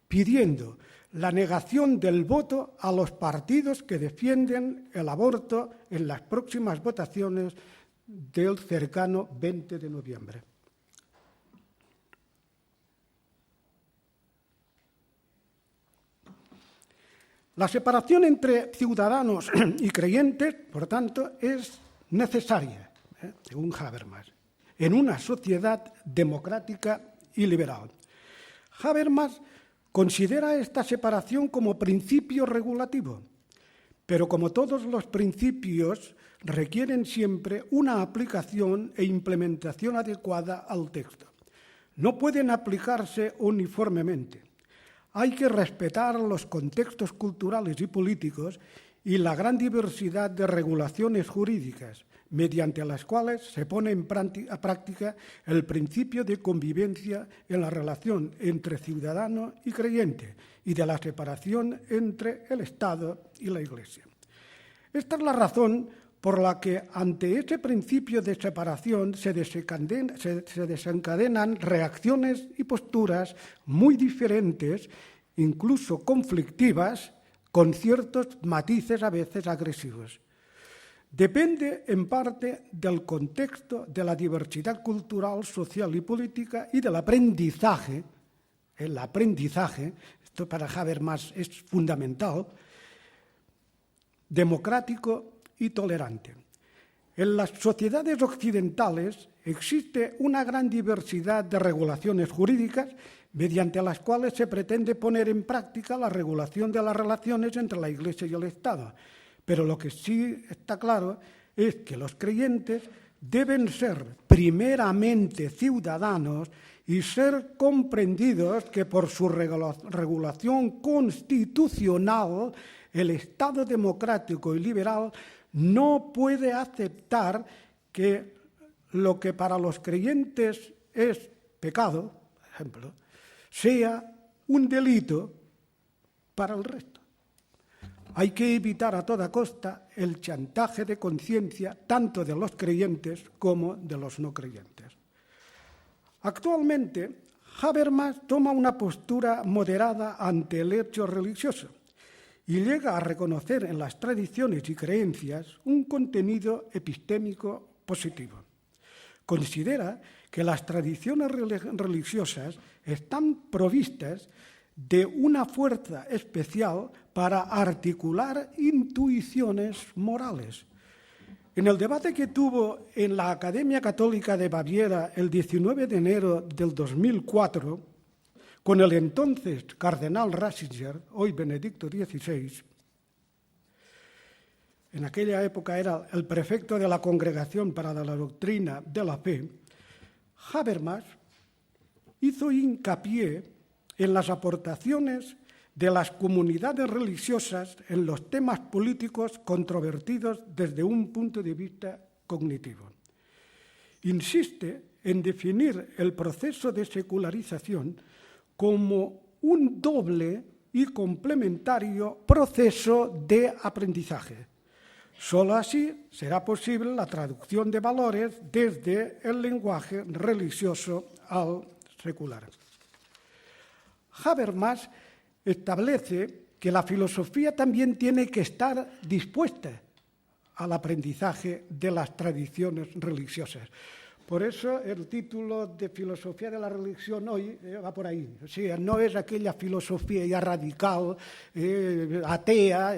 pidiendo la negación del voto a los partidos que defienden el aborto en las próximas votaciones del cercano 20 de noviembre. La separación entre ciudadanos y creyentes, por tanto, es necesaria, según Habermas, en una sociedad democrática y liberal. Habermas considera esta separación como principio regulativo, pero como todos los principios, requieren siempre una aplicación e implementación adecuada al texto. No pueden aplicarse uniformemente. Hay que respetar los contextos culturales y políticos y la gran diversidad de regulaciones jurídicas, mediante las cuales se pone en práctica el principio de convivencia en la relación entre ciudadano y creyente y de la separación entre el Estado y la Iglesia. Esta es la razón por la que ante ese principio de separación se desencadenan reacciones y posturas muy diferentes, incluso conflictivas, con ciertos matices a veces agresivos. Depende en parte del contexto, de la diversidad cultural, social y política y del aprendizaje. El aprendizaje, esto para Habermas es fundamental, democrático y tolerante. En las sociedades occidentales existe una gran diversidad de regulaciones jurídicas mediante las cuales se pretende poner en práctica la regulación de las relaciones entre la Iglesia y el Estado. Pero lo que sí está claro es que los creyentes deben ser primeramente ciudadanos y ser comprendidos que por su regulación constitucional el Estado democrático y liberal no puede aceptar que lo que para los creyentes es pecado, por ejemplo, sea un delito para el resto. Hay que evitar a toda costa el chantaje de conciencia tanto de los creyentes como de los no creyentes. Actualmente, Habermas toma una postura moderada ante el hecho religioso y llega a reconocer en las tradiciones y creencias un contenido epistémico positivo. Considera que las tradiciones religiosas están provistas de una fuerza especial para articular intuiciones morales. En el debate que tuvo en la Academia Católica de Baviera el 19 de enero del 2004, con el entonces cardenal Ratzinger, hoy Benedicto XVI, en aquella época era el prefecto de la Congregación para la Doctrina de la Fe, Habermas hizo hincapié en las aportaciones de las comunidades religiosas en los temas políticos controvertidos desde un punto de vista cognitivo. Insiste en definir el proceso de secularización como un doble y complementario proceso de aprendizaje. Solo así será posible la traducción de valores desde el lenguaje religioso al secular. Habermas establece que la filosofía también tiene que estar dispuesta al aprendizaje de las tradiciones religiosas. Por eso el título de Filosofía de la Religión hoy va por ahí. O sea, no es aquella filosofía ya radical, atea,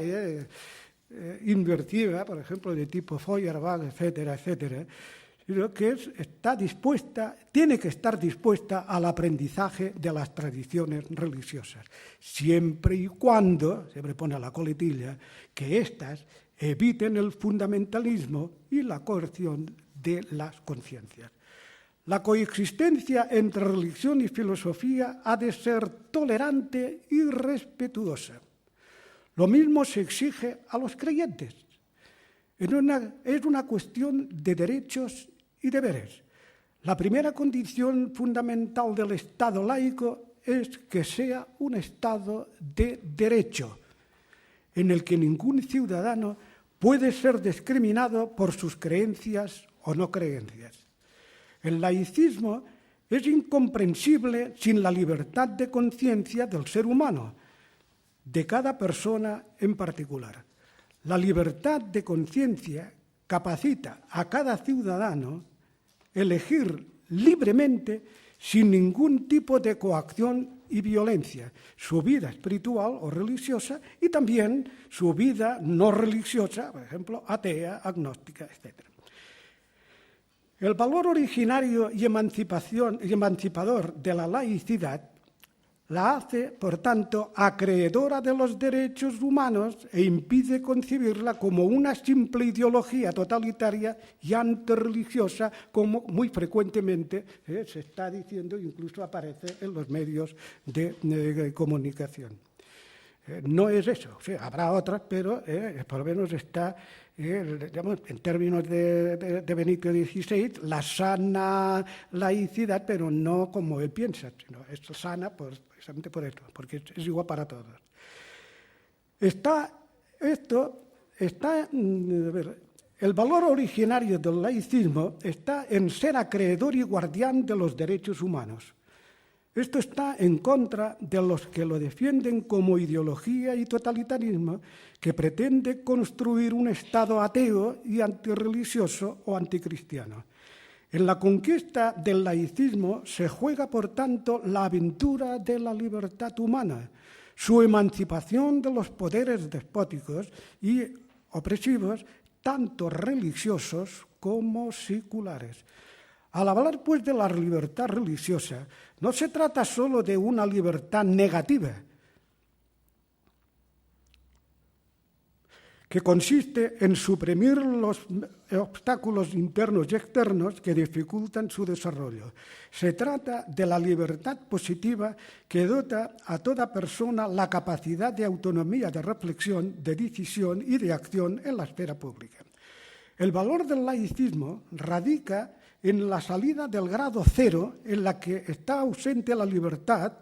invertida, por ejemplo, de tipo Feuerbach, etcétera, etcétera, sino que tiene que estar dispuesta al aprendizaje de las tradiciones religiosas, siempre y cuando, siempre pone la coletilla, que éstas eviten el fundamentalismo y la coerción de las conciencias. La coexistencia entre religión y filosofía ha de ser tolerante y respetuosa. Lo mismo se exige a los creyentes. Es una cuestión de derechos y deberes. La primera condición fundamental del Estado laico es que sea un Estado de derecho, en el que ningún ciudadano puede ser discriminado por sus creencias o no creencias. El laicismo es incomprensible sin la libertad de conciencia del ser humano. de cada persona en particular. La libertad de conciencia capacita a cada ciudadano elegir libremente, sin ningún tipo de coacción y violencia, su vida espiritual o religiosa y también su vida no religiosa, por ejemplo, atea, agnóstica, etc. El valor originario y emancipador de la laicidad la hace, por tanto, acreedora de los derechos humanos e impide concebirla como una simple ideología totalitaria y antirreligiosa, como muy frecuentemente se está diciendo, incluso aparece en los medios de comunicación. No es eso, o sea, habrá otras, pero por lo menos está, digamos, en términos de Benito XVI, la sana laicidad, pero no como él piensa, sino es sana precisamente por esto, porque es igual para todos. El valor originario del laicismo está en ser acreedor y guardián de los derechos humanos. Esto está en contra de los que lo defienden como ideología y totalitarismo, que pretende construir un Estado ateo y antirreligioso o anticristiano. En la conquista del laicismo se juega, por tanto, la aventura de la libertad humana, su emancipación de los poderes despóticos y opresivos, tanto religiosos como seculares. Al hablar, pues, de la libertad religiosa, no se trata solo de una libertad negativa, que consiste en suprimir los obstáculos internos y externos que dificultan su desarrollo. Se trata de la libertad positiva que dota a toda persona la capacidad de autonomía de reflexión, de decisión y de acción en la esfera pública. El valor del laicismo radica en la salida del grado cero en el que está ausente la libertad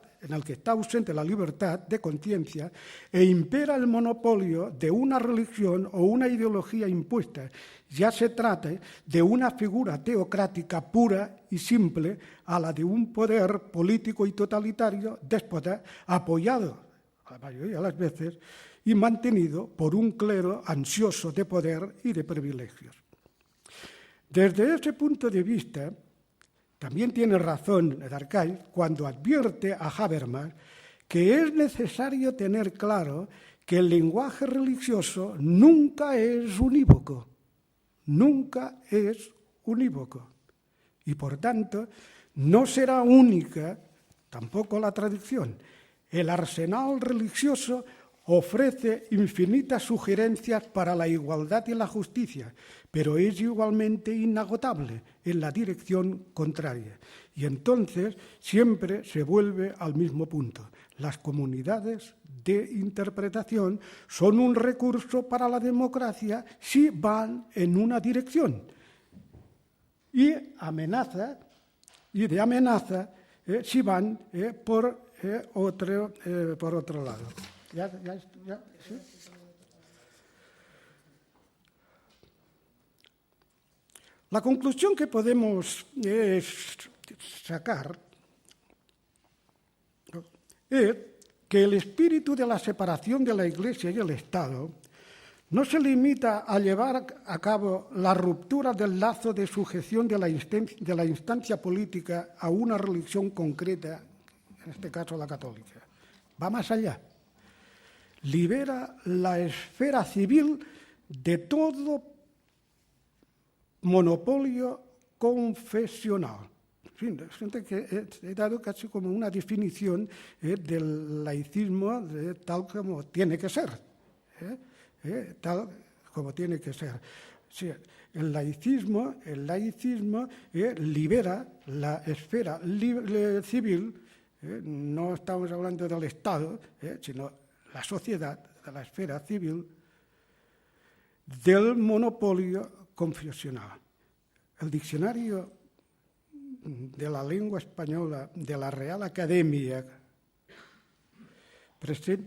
de conciencia e impera el monopolio de una religión o una ideología impuesta, ya se trate de una figura teocrática pura y simple a la de un poder político y totalitario déspota, apoyado la mayoría de las veces y mantenido por un clero ansioso de poder y de privilegios. Desde ese punto de vista, también tiene razón Durkheim cuando advierte a Habermas que es necesario tener claro que el lenguaje religioso nunca es unívoco, y por tanto no será única tampoco la tradición. El arsenal religioso ofrece infinitas sugerencias para la igualdad y la justicia, pero es igualmente inagotable en la dirección contraria. Y entonces siempre se vuelve al mismo punto. Las comunidades de interpretación son un recurso para la democracia si van en una dirección. Y de amenaza si van por otro lado. ¿Ya? ¿Sí? La conclusión que podemos sacar es que el espíritu de la separación de la Iglesia y el Estado no se limita a llevar a cabo la ruptura del lazo de sujeción de la instancia política a una religión concreta, en este caso la católica. Va más allá. Libera la esfera civil de todo monopolio confesional. Siento que he dado casi como una definición del laicismo tal como tiene que ser. Tal como tiene que ser. Sí, el laicismo libera la esfera civil, no estamos hablando del Estado, sino la sociedad, de la esfera civil, del monopolio confesional. El diccionario de la lengua española de la Real Academia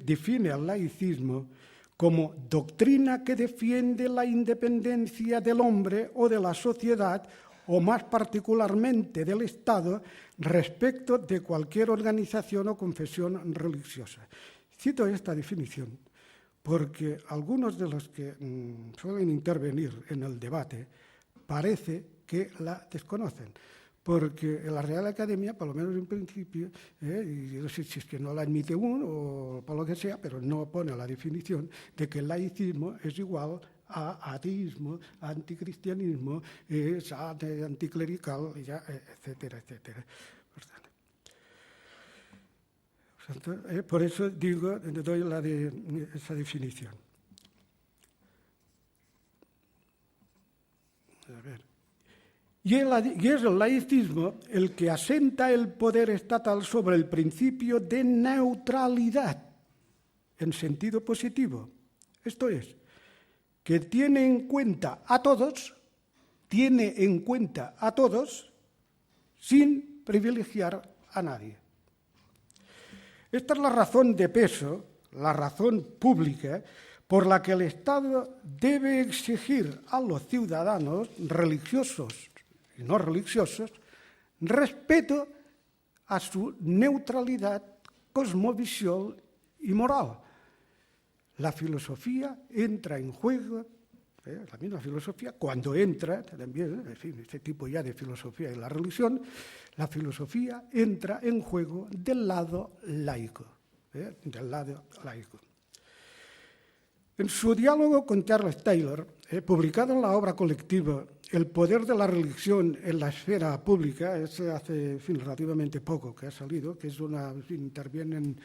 define el laicismo como doctrina que defiende la independencia del hombre o de la sociedad, o más particularmente del Estado, respecto de cualquier organización o confesión religiosa. Cito esta definición porque algunos de los que suelen intervenir en el debate parece que la desconocen, porque la Real Academia, por lo menos en principio, y no sé si es que no la admite uno o por lo que sea, pero no pone la definición de que el laicismo es igual a ateísmo, anticristianismo, es anticlerical, etcétera, etcétera. Por eso digo, doy esa definición. A ver. Y es el laicismo el que asenta el poder estatal sobre el principio de neutralidad, en sentido positivo. Esto es, que tiene en cuenta a todos sin privilegiar a nadie. Esta es la razón de peso, la razón pública, por la que el Estado debe exigir a los ciudadanos, religiosos y no religiosos, respeto a su neutralidad cosmovisual y moral. La filosofía entra en juego, la misma filosofía, cuando entra, también, en fin, este tipo ya de filosofía y la religión, la filosofía entra en juego del lado laico. En su diálogo con Charles Taylor, publicado en la obra colectiva El poder de la religión en la esfera pública, es hace relativamente poco que ha salido, que es intervienen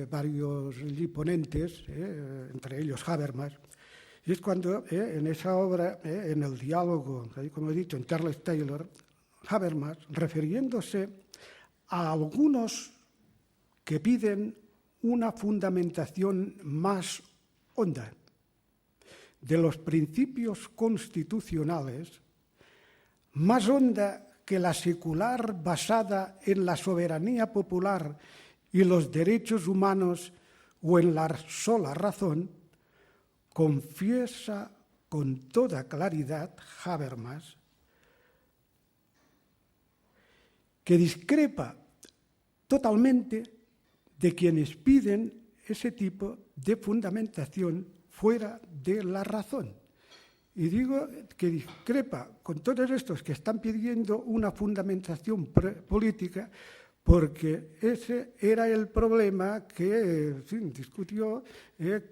varios ponentes, entre ellos Habermas. Y es cuando en esa obra, en el diálogo, como he dicho, en Charles Taylor, Habermas, refiriéndose a algunos que piden una fundamentación más honda de los principios constitucionales, más honda que la secular basada en la soberanía popular y los derechos humanos o en la sola razón, confiesa con toda claridad Habermas que discrepa totalmente de quienes piden ese tipo de fundamentación fuera de la razón. Y digo que discrepa con todos estos que están pidiendo una fundamentación política porque ese era el problema que discutió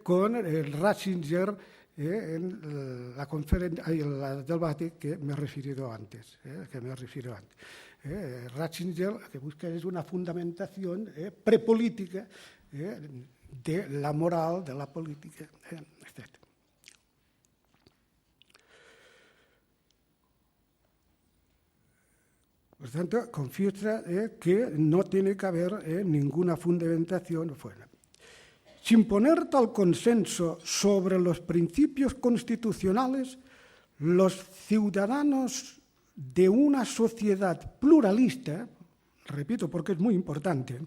con el Ratzinger en la conferencia, en el debate que me he referido antes. Ratzinger lo que busca es una fundamentación prepolítica de la moral, de la política, etc. Por tanto, confiesa que no tiene que haber ninguna fundamentación fuera. Sin poner tal consenso sobre los principios constitucionales, los ciudadanos de una sociedad pluralista, repito porque es muy importante,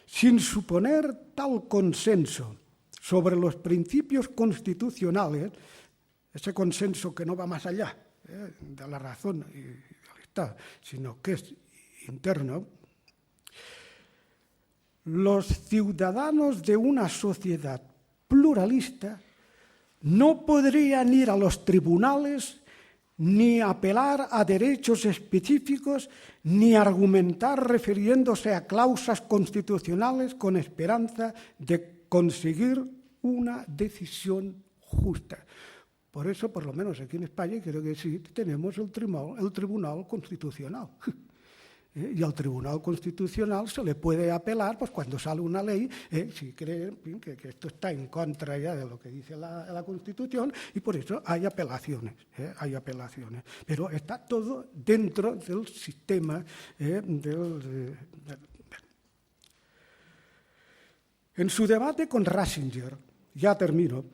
sin suponer tal consenso sobre los principios constitucionales, ese consenso que no va más allá de la razón y del Estado, sino que es interno, los ciudadanos de una sociedad pluralista no podrían ir a los tribunales ni apelar a derechos específicos, ni argumentar refiriéndose a cláusulas constitucionales con esperanza de conseguir una decisión justa. Por eso, por lo menos aquí en España, creo que sí, tenemos el Tribunal Constitucional. Y al Tribunal Constitucional se le puede apelar pues, cuando sale una ley, si creen que esto está en contra ya de lo que dice la Constitución, y por eso hay apelaciones. Pero está todo dentro del sistema En su debate con Ratzinger, ya termino,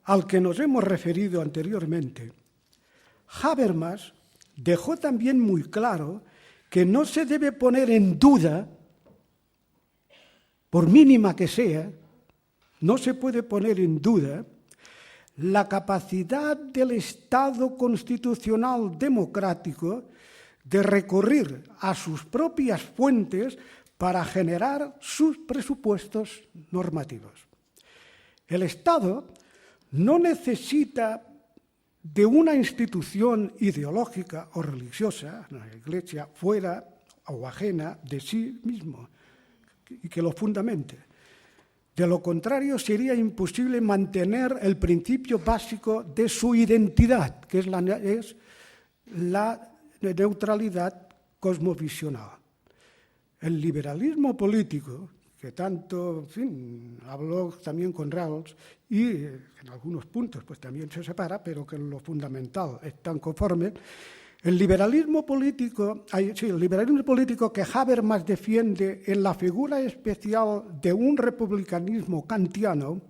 al que nos hemos referido anteriormente, Habermas dejó también muy claro que no se debe poner en duda, por mínima que sea, no se puede poner en duda la capacidad del Estado constitucional democrático de recurrir a sus propias fuentes para generar sus presupuestos normativos. El Estado no necesita de una institución ideológica o religiosa, la Iglesia, fuera o ajena de sí mismo y que lo fundamente. De lo contrario, sería imposible mantener el principio básico de su identidad, que es la neutralidad cosmovisional. El liberalismo político, que tanto, en fin, habló también con Rawls, y en algunos puntos pues también se separa, pero que en lo fundamental están conformes. El liberalismo político que Habermas defiende en la figura especial de un republicanismo kantiano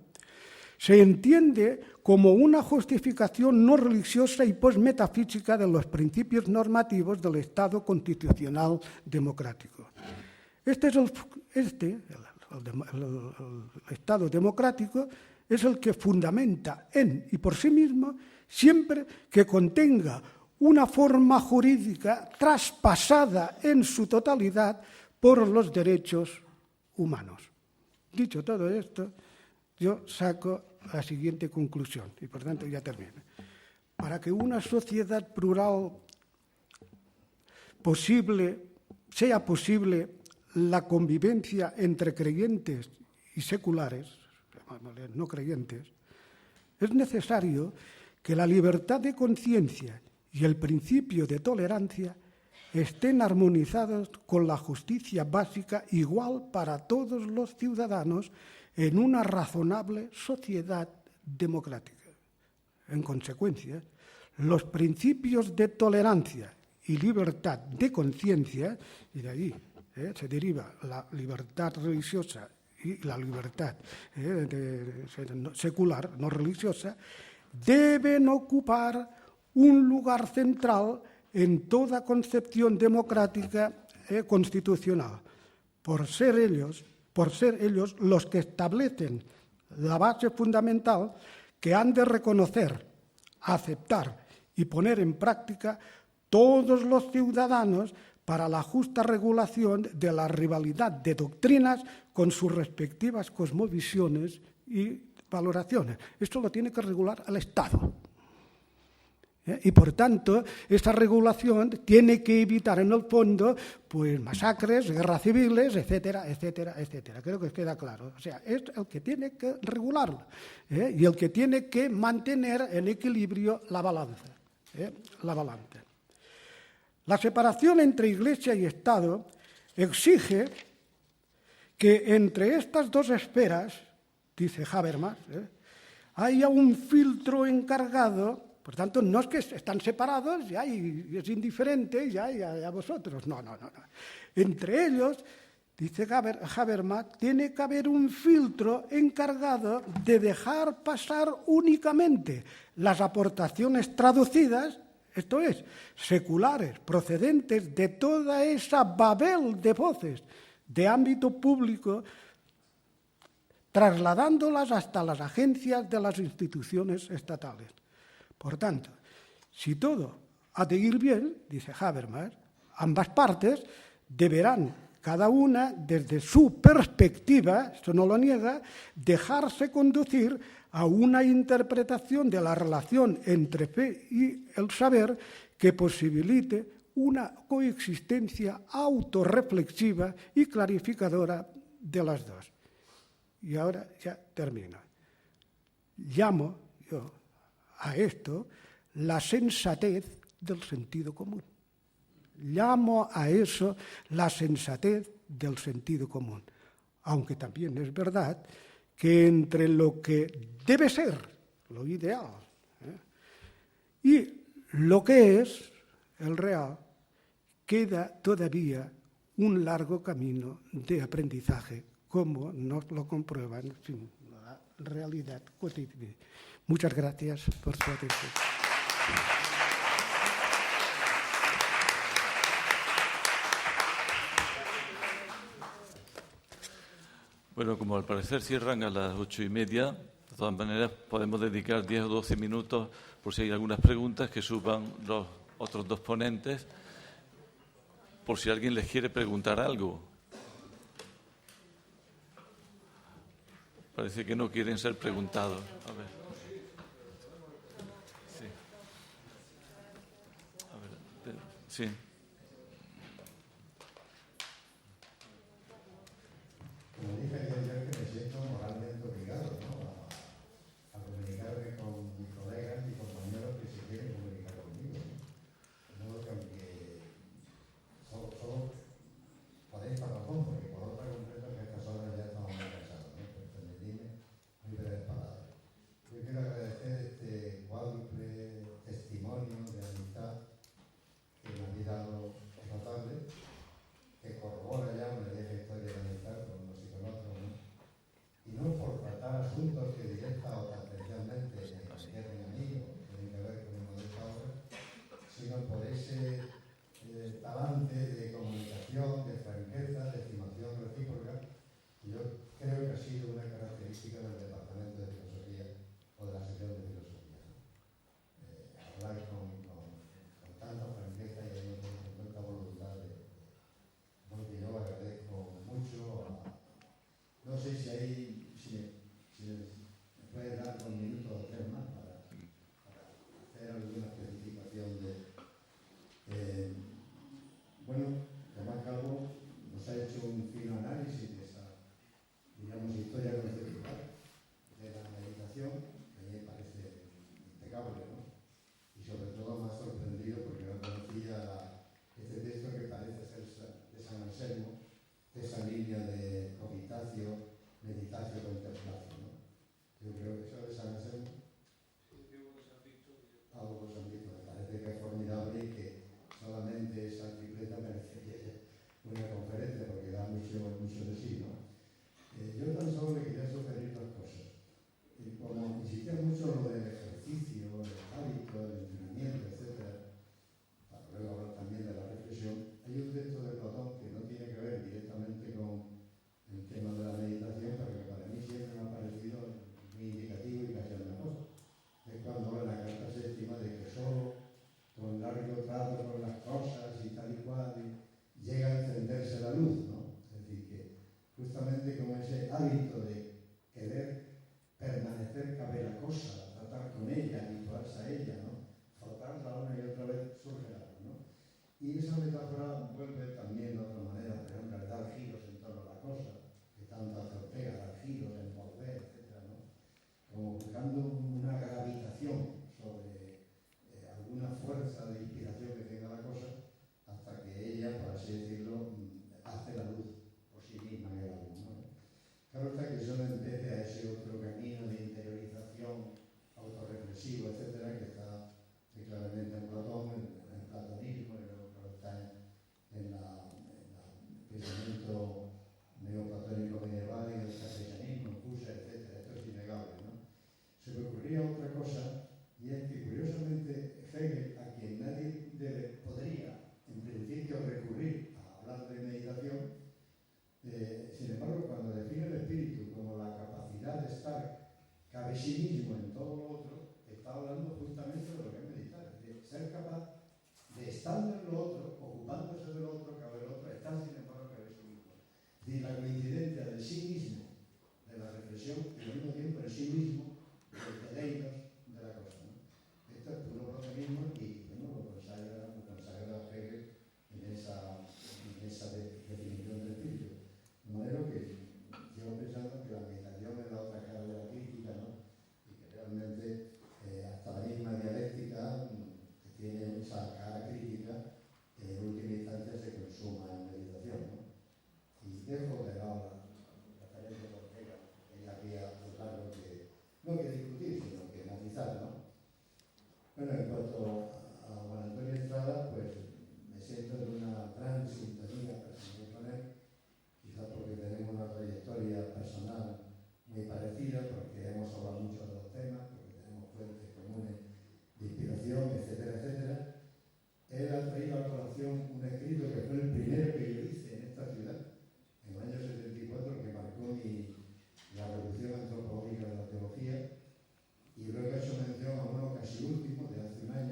se entiende como una justificación no religiosa y postmetafísica de los principios normativos del Estado constitucional democrático. El Estado democrático es el que fundamenta en y por sí mismo siempre que contenga una forma jurídica traspasada en su totalidad por los derechos humanos. Dicho todo esto, yo saco la siguiente conclusión, y por tanto ya termino. Para que una sociedad plural sea posible la convivencia entre creyentes y seculares, no creyentes, es necesario que la libertad de conciencia y el principio de tolerancia estén armonizados con la justicia básica igual para todos los ciudadanos en una razonable sociedad democrática. En consecuencia, los principios de tolerancia y libertad de conciencia, y de ahí se deriva la libertad religiosa y la libertad secular, no religiosa, deben ocupar un lugar central en toda concepción democrática constitucional, por ser ellos los que establecen la base fundamental que han de reconocer, aceptar y poner en práctica todos los ciudadanos para la justa regulación de la rivalidad de doctrinas con sus respectivas cosmovisiones y valoraciones. Esto lo tiene que regular el Estado. Y por tanto, esta regulación tiene que evitar en el fondo pues masacres, guerras civiles, etcétera, etcétera, etcétera. Creo que queda claro. O sea, es el que tiene que regularlo y el que tiene que mantener en equilibrio la balanza. La separación entre Iglesia y Estado exige que entre estas dos esferas, dice Habermas, haya un filtro encargado. Por tanto, no es que están separados y es indiferente y a vosotros. No. Entre ellos, dice Habermas, tiene que haber un filtro encargado de dejar pasar únicamente las aportaciones traducidas, esto es, seculares, procedentes de toda esa babel de voces de ámbito público, trasladándolas hasta las agencias de las instituciones estatales. Por tanto, si todo ha de ir bien, dice Habermas, ambas partes deberán, cada una desde su perspectiva, esto no lo niega, dejarse conducir a una interpretación de la relación entre fe y el saber que posibilite una coexistencia autorreflexiva y clarificadora de las dos. Y ahora ya termino. Llamo yo a esto la sensatez del sentido común. Llamo a eso la sensatez del sentido común. Aunque también es verdad que entre lo que debe ser lo ideal y lo que es el real, queda todavía un largo camino de aprendizaje, como nos lo comprueba en la realidad cotidiana. Muchas gracias por su atención. Bueno, como al parecer cierran a las 8:30, de todas maneras podemos dedicar 10 o 12 minutos por si hay algunas preguntas que suban los otros dos ponentes, por si alguien les quiere preguntar algo. Parece que no quieren ser preguntados. A ver. Sí. A ver, sí. Como dije ayer, que me siento moralmente obligado, ¿no?, a comunicarme con mis colegas y compañeros que se quieren comunicar conmigo, ¿no? De modo que aunque solo por esta razón, porque por otra comprendo que a estas horas ya estamos muy cansados, ¿no? Pero permitidme muy breves palabras. Yo quiero agradecer este cuádruple testimonio de amistad que me habéis dado esta tarde, que corrobora ya una vieja historia de amistad con unos y con otros, ¿no? Y no por tratar asuntos que directa o tangencialmente me convierten a mí o tienen que ver con mi modesta obra, sino por ese talante de comunicación, de franqueza, de estimación recíproca, que yo creo que ha sido una característica del Departamento de Filosofía o de la sección de Filosofía, ¿no? Hablar con tanta franqueza y además con tanta voluntad porque yo agradezco mucho no sé si me puede dar 2 minutos o 3 más para hacer alguna especificación bueno, Tomás Calvo nos ha hecho un fino análisis de esa, digamos, historia conceptual de la meditación, que a mí me parece impecable, ¿no? Y sobre todo me ha sorprendido porque no conocía este texto que parece ser de San Anselmo, de esa línea de cogitacio, meditatio, contemplación, ¿no? Yo creo que eso de San Anselmo. Algo que se han visto, me parece que es formidable y que solamente esa tripleta merecería una conferencia porque da mucho de sí, ¿no? Yo tan solo le quería sugerir 2 cosas. Como insistía mucho lo del ejercicio, el hábito, el entrenamiento, etc., para luego hablar también de la reflexión, hay un texto de Platón que no tiene que ver directamente con el tema de la meditación, pero que para mí siempre me ha parecido muy indicativo y casi el mejor. Es cuando habla en la carta séptima de que solo con largo trato con las cosas y tal y cual llega a encenderse la luz, ¿no? Es decir, que justamente con ese hábito de querer permanecer cabe la cosa, tratar con ella, habituarse a ella, ¿no?, frotarla una y otra vez, surge la luz, ¿no? Y esa metáfora vuelve también de otra manera, por ejemplo, el dar giros en torno a la cosa, que tanto hace Ortega, dar giros, envolver, etc., ¿no?, como buscando una gravitación sobre alguna fuerza de inspiración que tenga la cosa, hasta que ella, por así decirlo, hace la luz por sí misma en el alma, ¿no? Claro está que eso no empece a ese otro camino de interiorización autorreflexivo, etcétera, que está claramente en Platón, en el platonismo, y luego está en el pensamiento neoplatónico medieval, en el cartesianismo, en Husserl, etcétera. Esto es innegable, ¿no? Se me ocurría otra cosa, y es que curiosamente Hegel, a quien nadie podría en principio recurrir a hablar de meditación, sin embargo, cuando define el espíritu como la capacidad de estar cabe sí mismo en todo lo otro, está hablando justamente de lo que es meditar, es decir, ser capaz de estando en lo otro, ocupándose de lo otro, cabe el otro, estar sin embargo cabe sí mismo. Es decir, la coincidencia del sí mismo, de la reflexión, y al mismo tiempo el sí mismo del teleidos de la cosa, ¿no? Esto es puro platonismo y bueno, lo consagra Hegel en esa definición del espíritu. De manera que sigo pensando que la meditación es la otra cara de la crítica, ¿no? Y que realmente hasta la misma dialéctica que tiene esa cara crítica, en última instancia se consuma en meditación, ¿no? Y dejo de lado la referencia de Ortega, que ya había largo que no que discutir, sino que matizar, ¿no? Bueno, en cuanto a Juan Antonio Estrada, pues me siento en una gran sintonía personal con él, quizás porque tenemos una trayectoria personal muy parecida, porque hemos hablado mucho de los temas, porque tenemos fuentes comunes de inspiración, etcétera, etcétera. Él ha traído a colación un escrito que fue el primero que yo hice en esta ciudad, en el año 74, que marcó la revolución antropológica de la teología, y luego he hecho mención a uno casi último, de hace un año,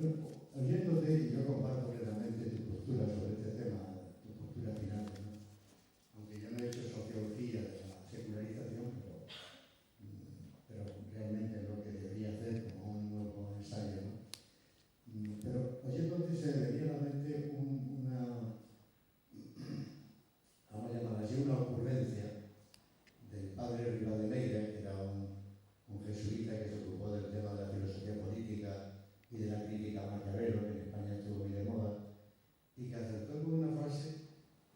Bueno, oyéndote, y yo comparto plenamente tu postura sobre este tema, tu postura final, ¿no? Aunque yo no he hecho sociología de la secularización, pero realmente es lo que debería hacer como un nuevo ensayo, ¿no? Pero oyéndote se me venía a la mente vamos a llamarla así, una ocurrencia del padre Rivadeneira, que era un jesuita que se ocupó del tema de la filosofía política y de la crítica a Maquiavelo, que en España estuvo muy de moda, y que acertó con una frase,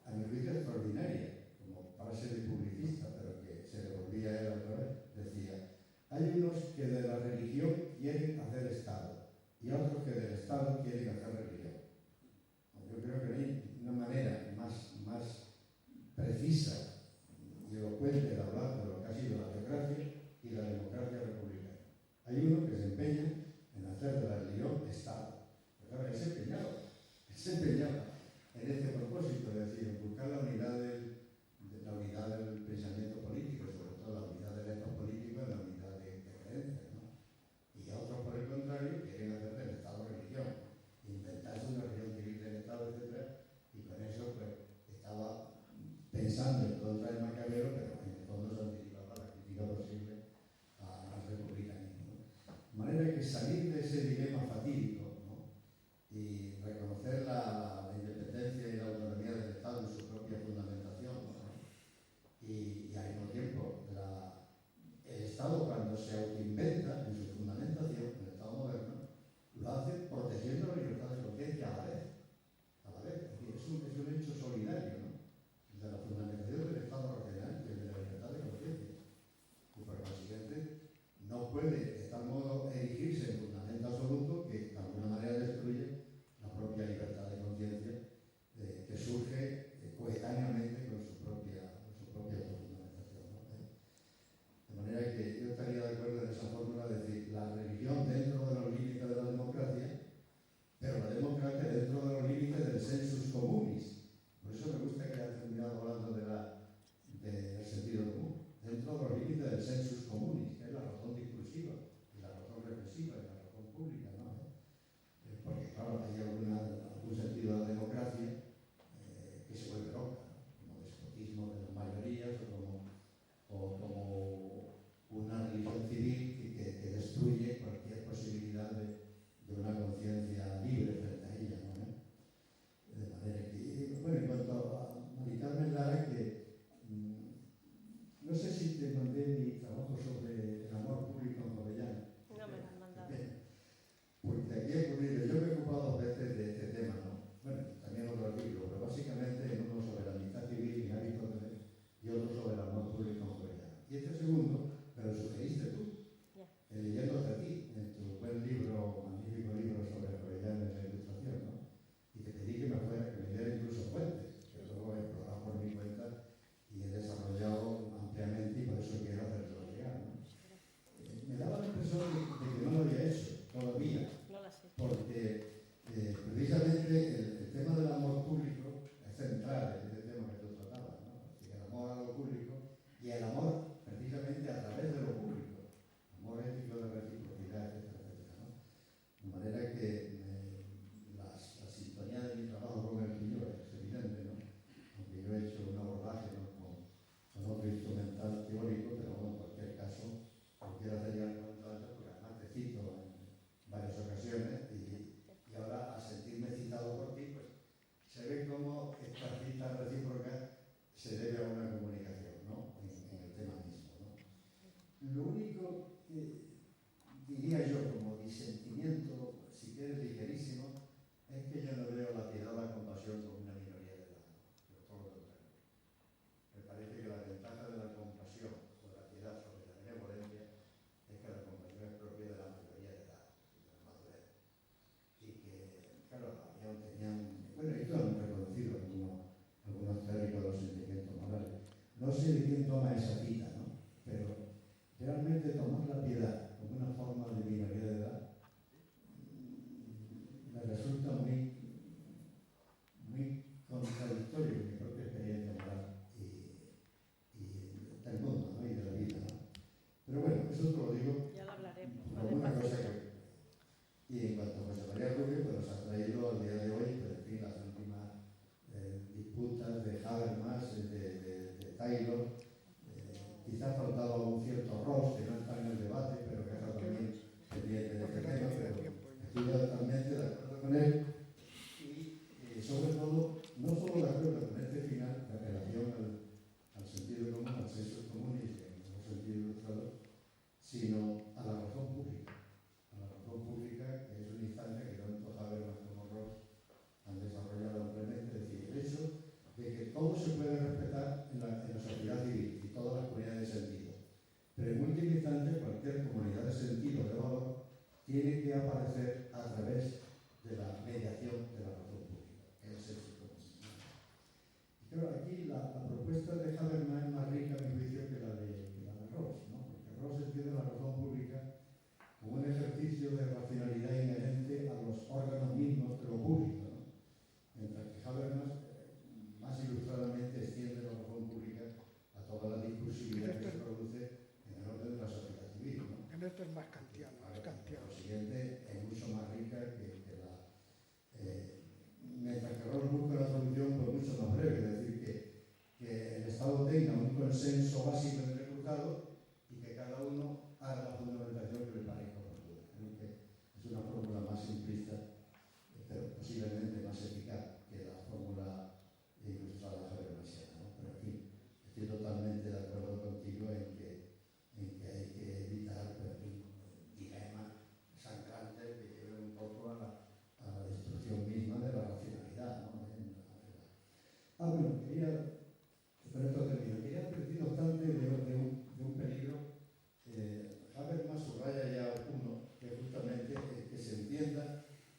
a mi juicio, extraordinaria, como frase de publicista, pero que se le volvía a él otra vez. Decía, hay unos que de la religión quieren hacer Estado, y otros que del Estado quieren hacer religión. Yo creo que no hay una manera más precisa y elocuente de hablar de lo que ha sido la teocracia y la democracia republicana. Hay uno que se empeña en hacer de la religión Estado. Pero claro, él se empeñaba en este propósito, es decir, en buscar la unidad del pensamiento político, sobre todo la unidad del etos político y la unidad de creencias, ¿no? Y otros, por el contrario, quieren hacer del Estado religión, inventarse una religión civil del Estado, etc. Y con eso, pues, estaba pensando en contra de Maquiavelo, pero en el fondo se anticipaba la crítica posible al republicanismo, ¿no? De manera que salir de ese dilema fatídico, ¿no? Y reconocer la independencia y la autonomía del Estado en su propia fundamentación, ¿no? Y al mismo tiempo el Estado, cuando se autoinventa en su fundamentación, el Estado moderno, lo hace protegiendo la libertad de conciencia a la vez. Es un hecho solidario, ¿no? De la fundamentación del Estado racional y el de la libertad de conciencia. Y por consiguiente, no puede de tal modo erigirse en fundamento absoluto que de alguna manera destruye la propia libertad de conciencia que surge coetáneamente con su propia autofundamentación, ¿no? De manera que yo estaría de acuerdo en esa fórmula de decir la religión dentro de los límites de la democracia, pero la democracia dentro de los límites del sensus communis. Por eso me gusta que haya terminado hablando del sentido común, dentro de los límites del sensus communis, que es la razón discursiva, y la razón reflexiva, y la razón pública, ¿no? Porque, claro, hay algún sentido de la democracia que se vuelve loca, ¿no? Como despotismo de las mayorías o como una religión civil que destruye cualquier posibilidad de una conciencia libre frente a ella, ¿no? De manera que, bueno, en cuanto a Mari Carmen Lara, que no sé si te mandé mi trabajo sobre el amor público en Jovellanos. No me lo han mandado. Porque aquí he ocurrido, yo me he ocupado 2 veces de este tema, ¿no? Bueno, también otros libros, pero básicamente uno sobre la amistad civil en Aristóteles y otro sobre el amor público en Jovellanos. Y este segundo me lo sugeriste tú, leyéndote a ti, en tu buen libro, magnífico libro sobre Jovellanos en la Ilustración, ¿no? Y te pedí que me diera incluso fuentes, que luego he explorado por mi cuenta y he desarrollado ampliamente y por eso quiero hacerlo llegar, ¿no? Me daba la impresión de que no lo había hecho todavía, No lo sé. porque precisamente el tema del amor público es central en este tema que tú tratabas, ¿no? Es decir, el amor a lo público y el amor precisamente a través de lo público, amor ético de reciprocidad, etcétera, etcétera, ¿no? De manera que la sintonía de mi trabajo con el tuyo es evidente, ¿no? Aunque yo he hecho un abordaje, ¿no? con otro instrumental teórico, pero bueno, en cualquier caso, cualquiera sería el comentario, porque además te cito en varias ocasiones y ahora al sentirme citado por ti, pues se ve cómo esta cita recíproca se debe a una comunicación, ¿no? En el tema mismo, ¿no? Lo único que diría yo como disentimiento, si quieres ligerísimo, es que yo no veo la piedad o la compasión como una minoría de edad, pero todo lo contrario. Me parece que la ventaja de la compasión o de la piedad sobre la benevolencia es que la compasión es propia de la mayoría de edad, de la madurez. Y que, claro, bueno, esto lo han reconocido algunos teóricos de los sentimientos morales. No sé de quién toma esa cita, ¿no? Pero realmente tomar la piedad como una forma de minoría de edad me resulta muy contradictorio con mi propia experiencia moral y del mundo, ¿no? Y de la vida, ¿no? Pero bueno, eso te lo digo Ya lo hablaremos. por alguna cosa que... Y en cuanto a José María Rubio,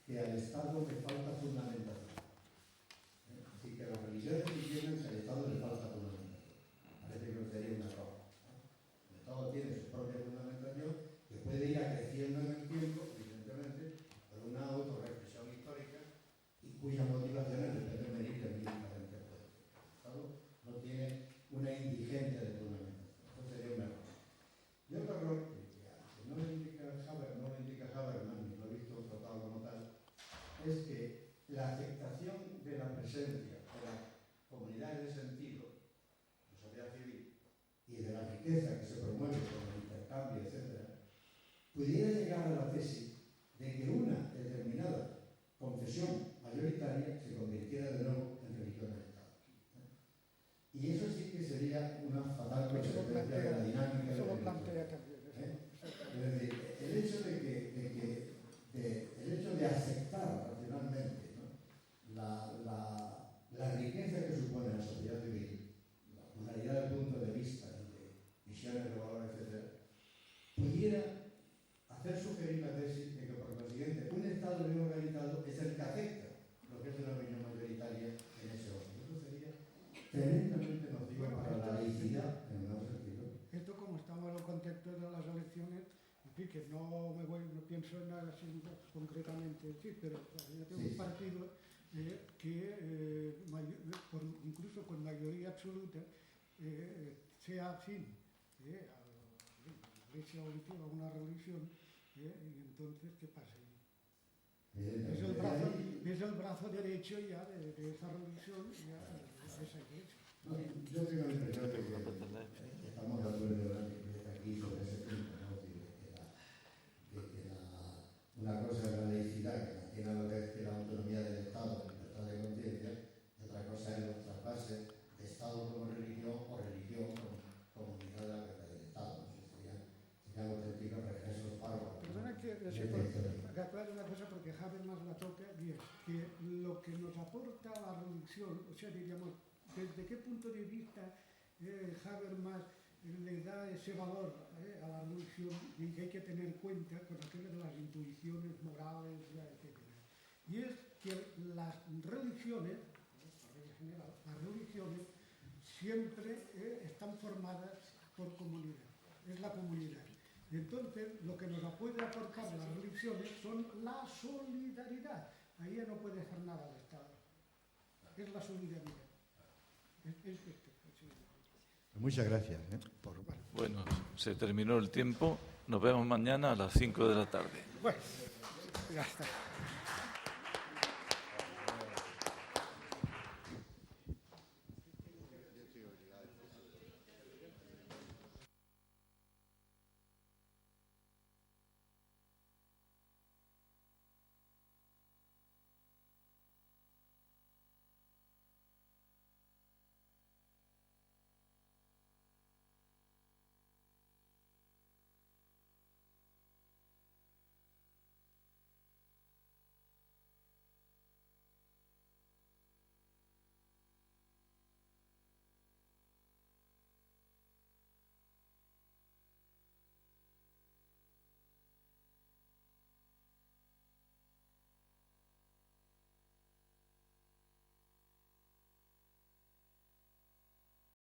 que al Estado le falta fundamentación. Es decir, que las religiones entiendan que al Estado le falta fundamentación. Parece que no sería un error. El Estado tiene su propia fundamentación, que puede ir creciendo en el tiempo, evidentemente, por una autorreflexión histórica y cuyas motivaciones dependen de diferentes pueblos. El Estado no tiene una indigencia de fundamentación. Eso sería un error. Y otro error, que no lo indica Habermas, ni lo he visto tratado como tal, es que la aceptación de la presencia de las comunidades de sentido, de sociedad civil, y de la riqueza que se promueve con el intercambio, etc., pudiera llegar a la tesis de que una determinada confesión mayoritaria se convirtiera de nuevo en religión del Estado. Y eso sí que sería una fatal consecuencia de la dinámica de la religión. Es decir, el hecho de aceptar racionalmente, ¿no?, la riqueza que supone la sociedad civil, la pluralidad de puntos de vista y de visiones de valor, etc., pudiera hacer sugerir la tesis de que, por consiguiente, un Estado bien organizado es el que acepta lo que es una opinión mayoritaria en ese orden. Eso sería tremendamente nocivo para la laicidad en el nuevo sentido. Esto, como estamos en el contexto de las elecciones, en fin, que no pienso en nada así concretamente, sí, pero yo tengo un partido que, incluso con mayoría absoluta, sea afín a la Iglesia o a una religión, y entonces, ¿qué pasa? Es el brazo derecho ya de esa religión, ya de esa iglesia. No, yo tengo la impresión de que estamos de acuerdo aquí sobre ese punto, ¿no? Una cosa es la laicidad, que mantiene lo que es la autonomía del Estado, la libertad de conciencia, y otra cosa es la traspase de Estado como religión o religión como unidad de la verdad del Estado. ¿No? Serían auténticos regresos párrafos. Perdona que aclare una cosa, porque Habermas la toca bien, que lo que nos aporta la religión, o sea, diríamos, ¿desde qué punto de vista Habermas le da ese valor a la religión y que hay que tener en cuenta con aquello de las intuiciones morales, etc.? Y es que las religiones, en general, las religiones siempre están formadas por comunidad, es la comunidad. Entonces, lo que nos puede aportar las religiones son la solidaridad. Ahí ya no puede hacer nada el Estado. Es la solidaridad. Muchas gracias. Bueno, se terminó el tiempo. Nos vemos mañana a las 5 de la tarde. Bueno, ya está.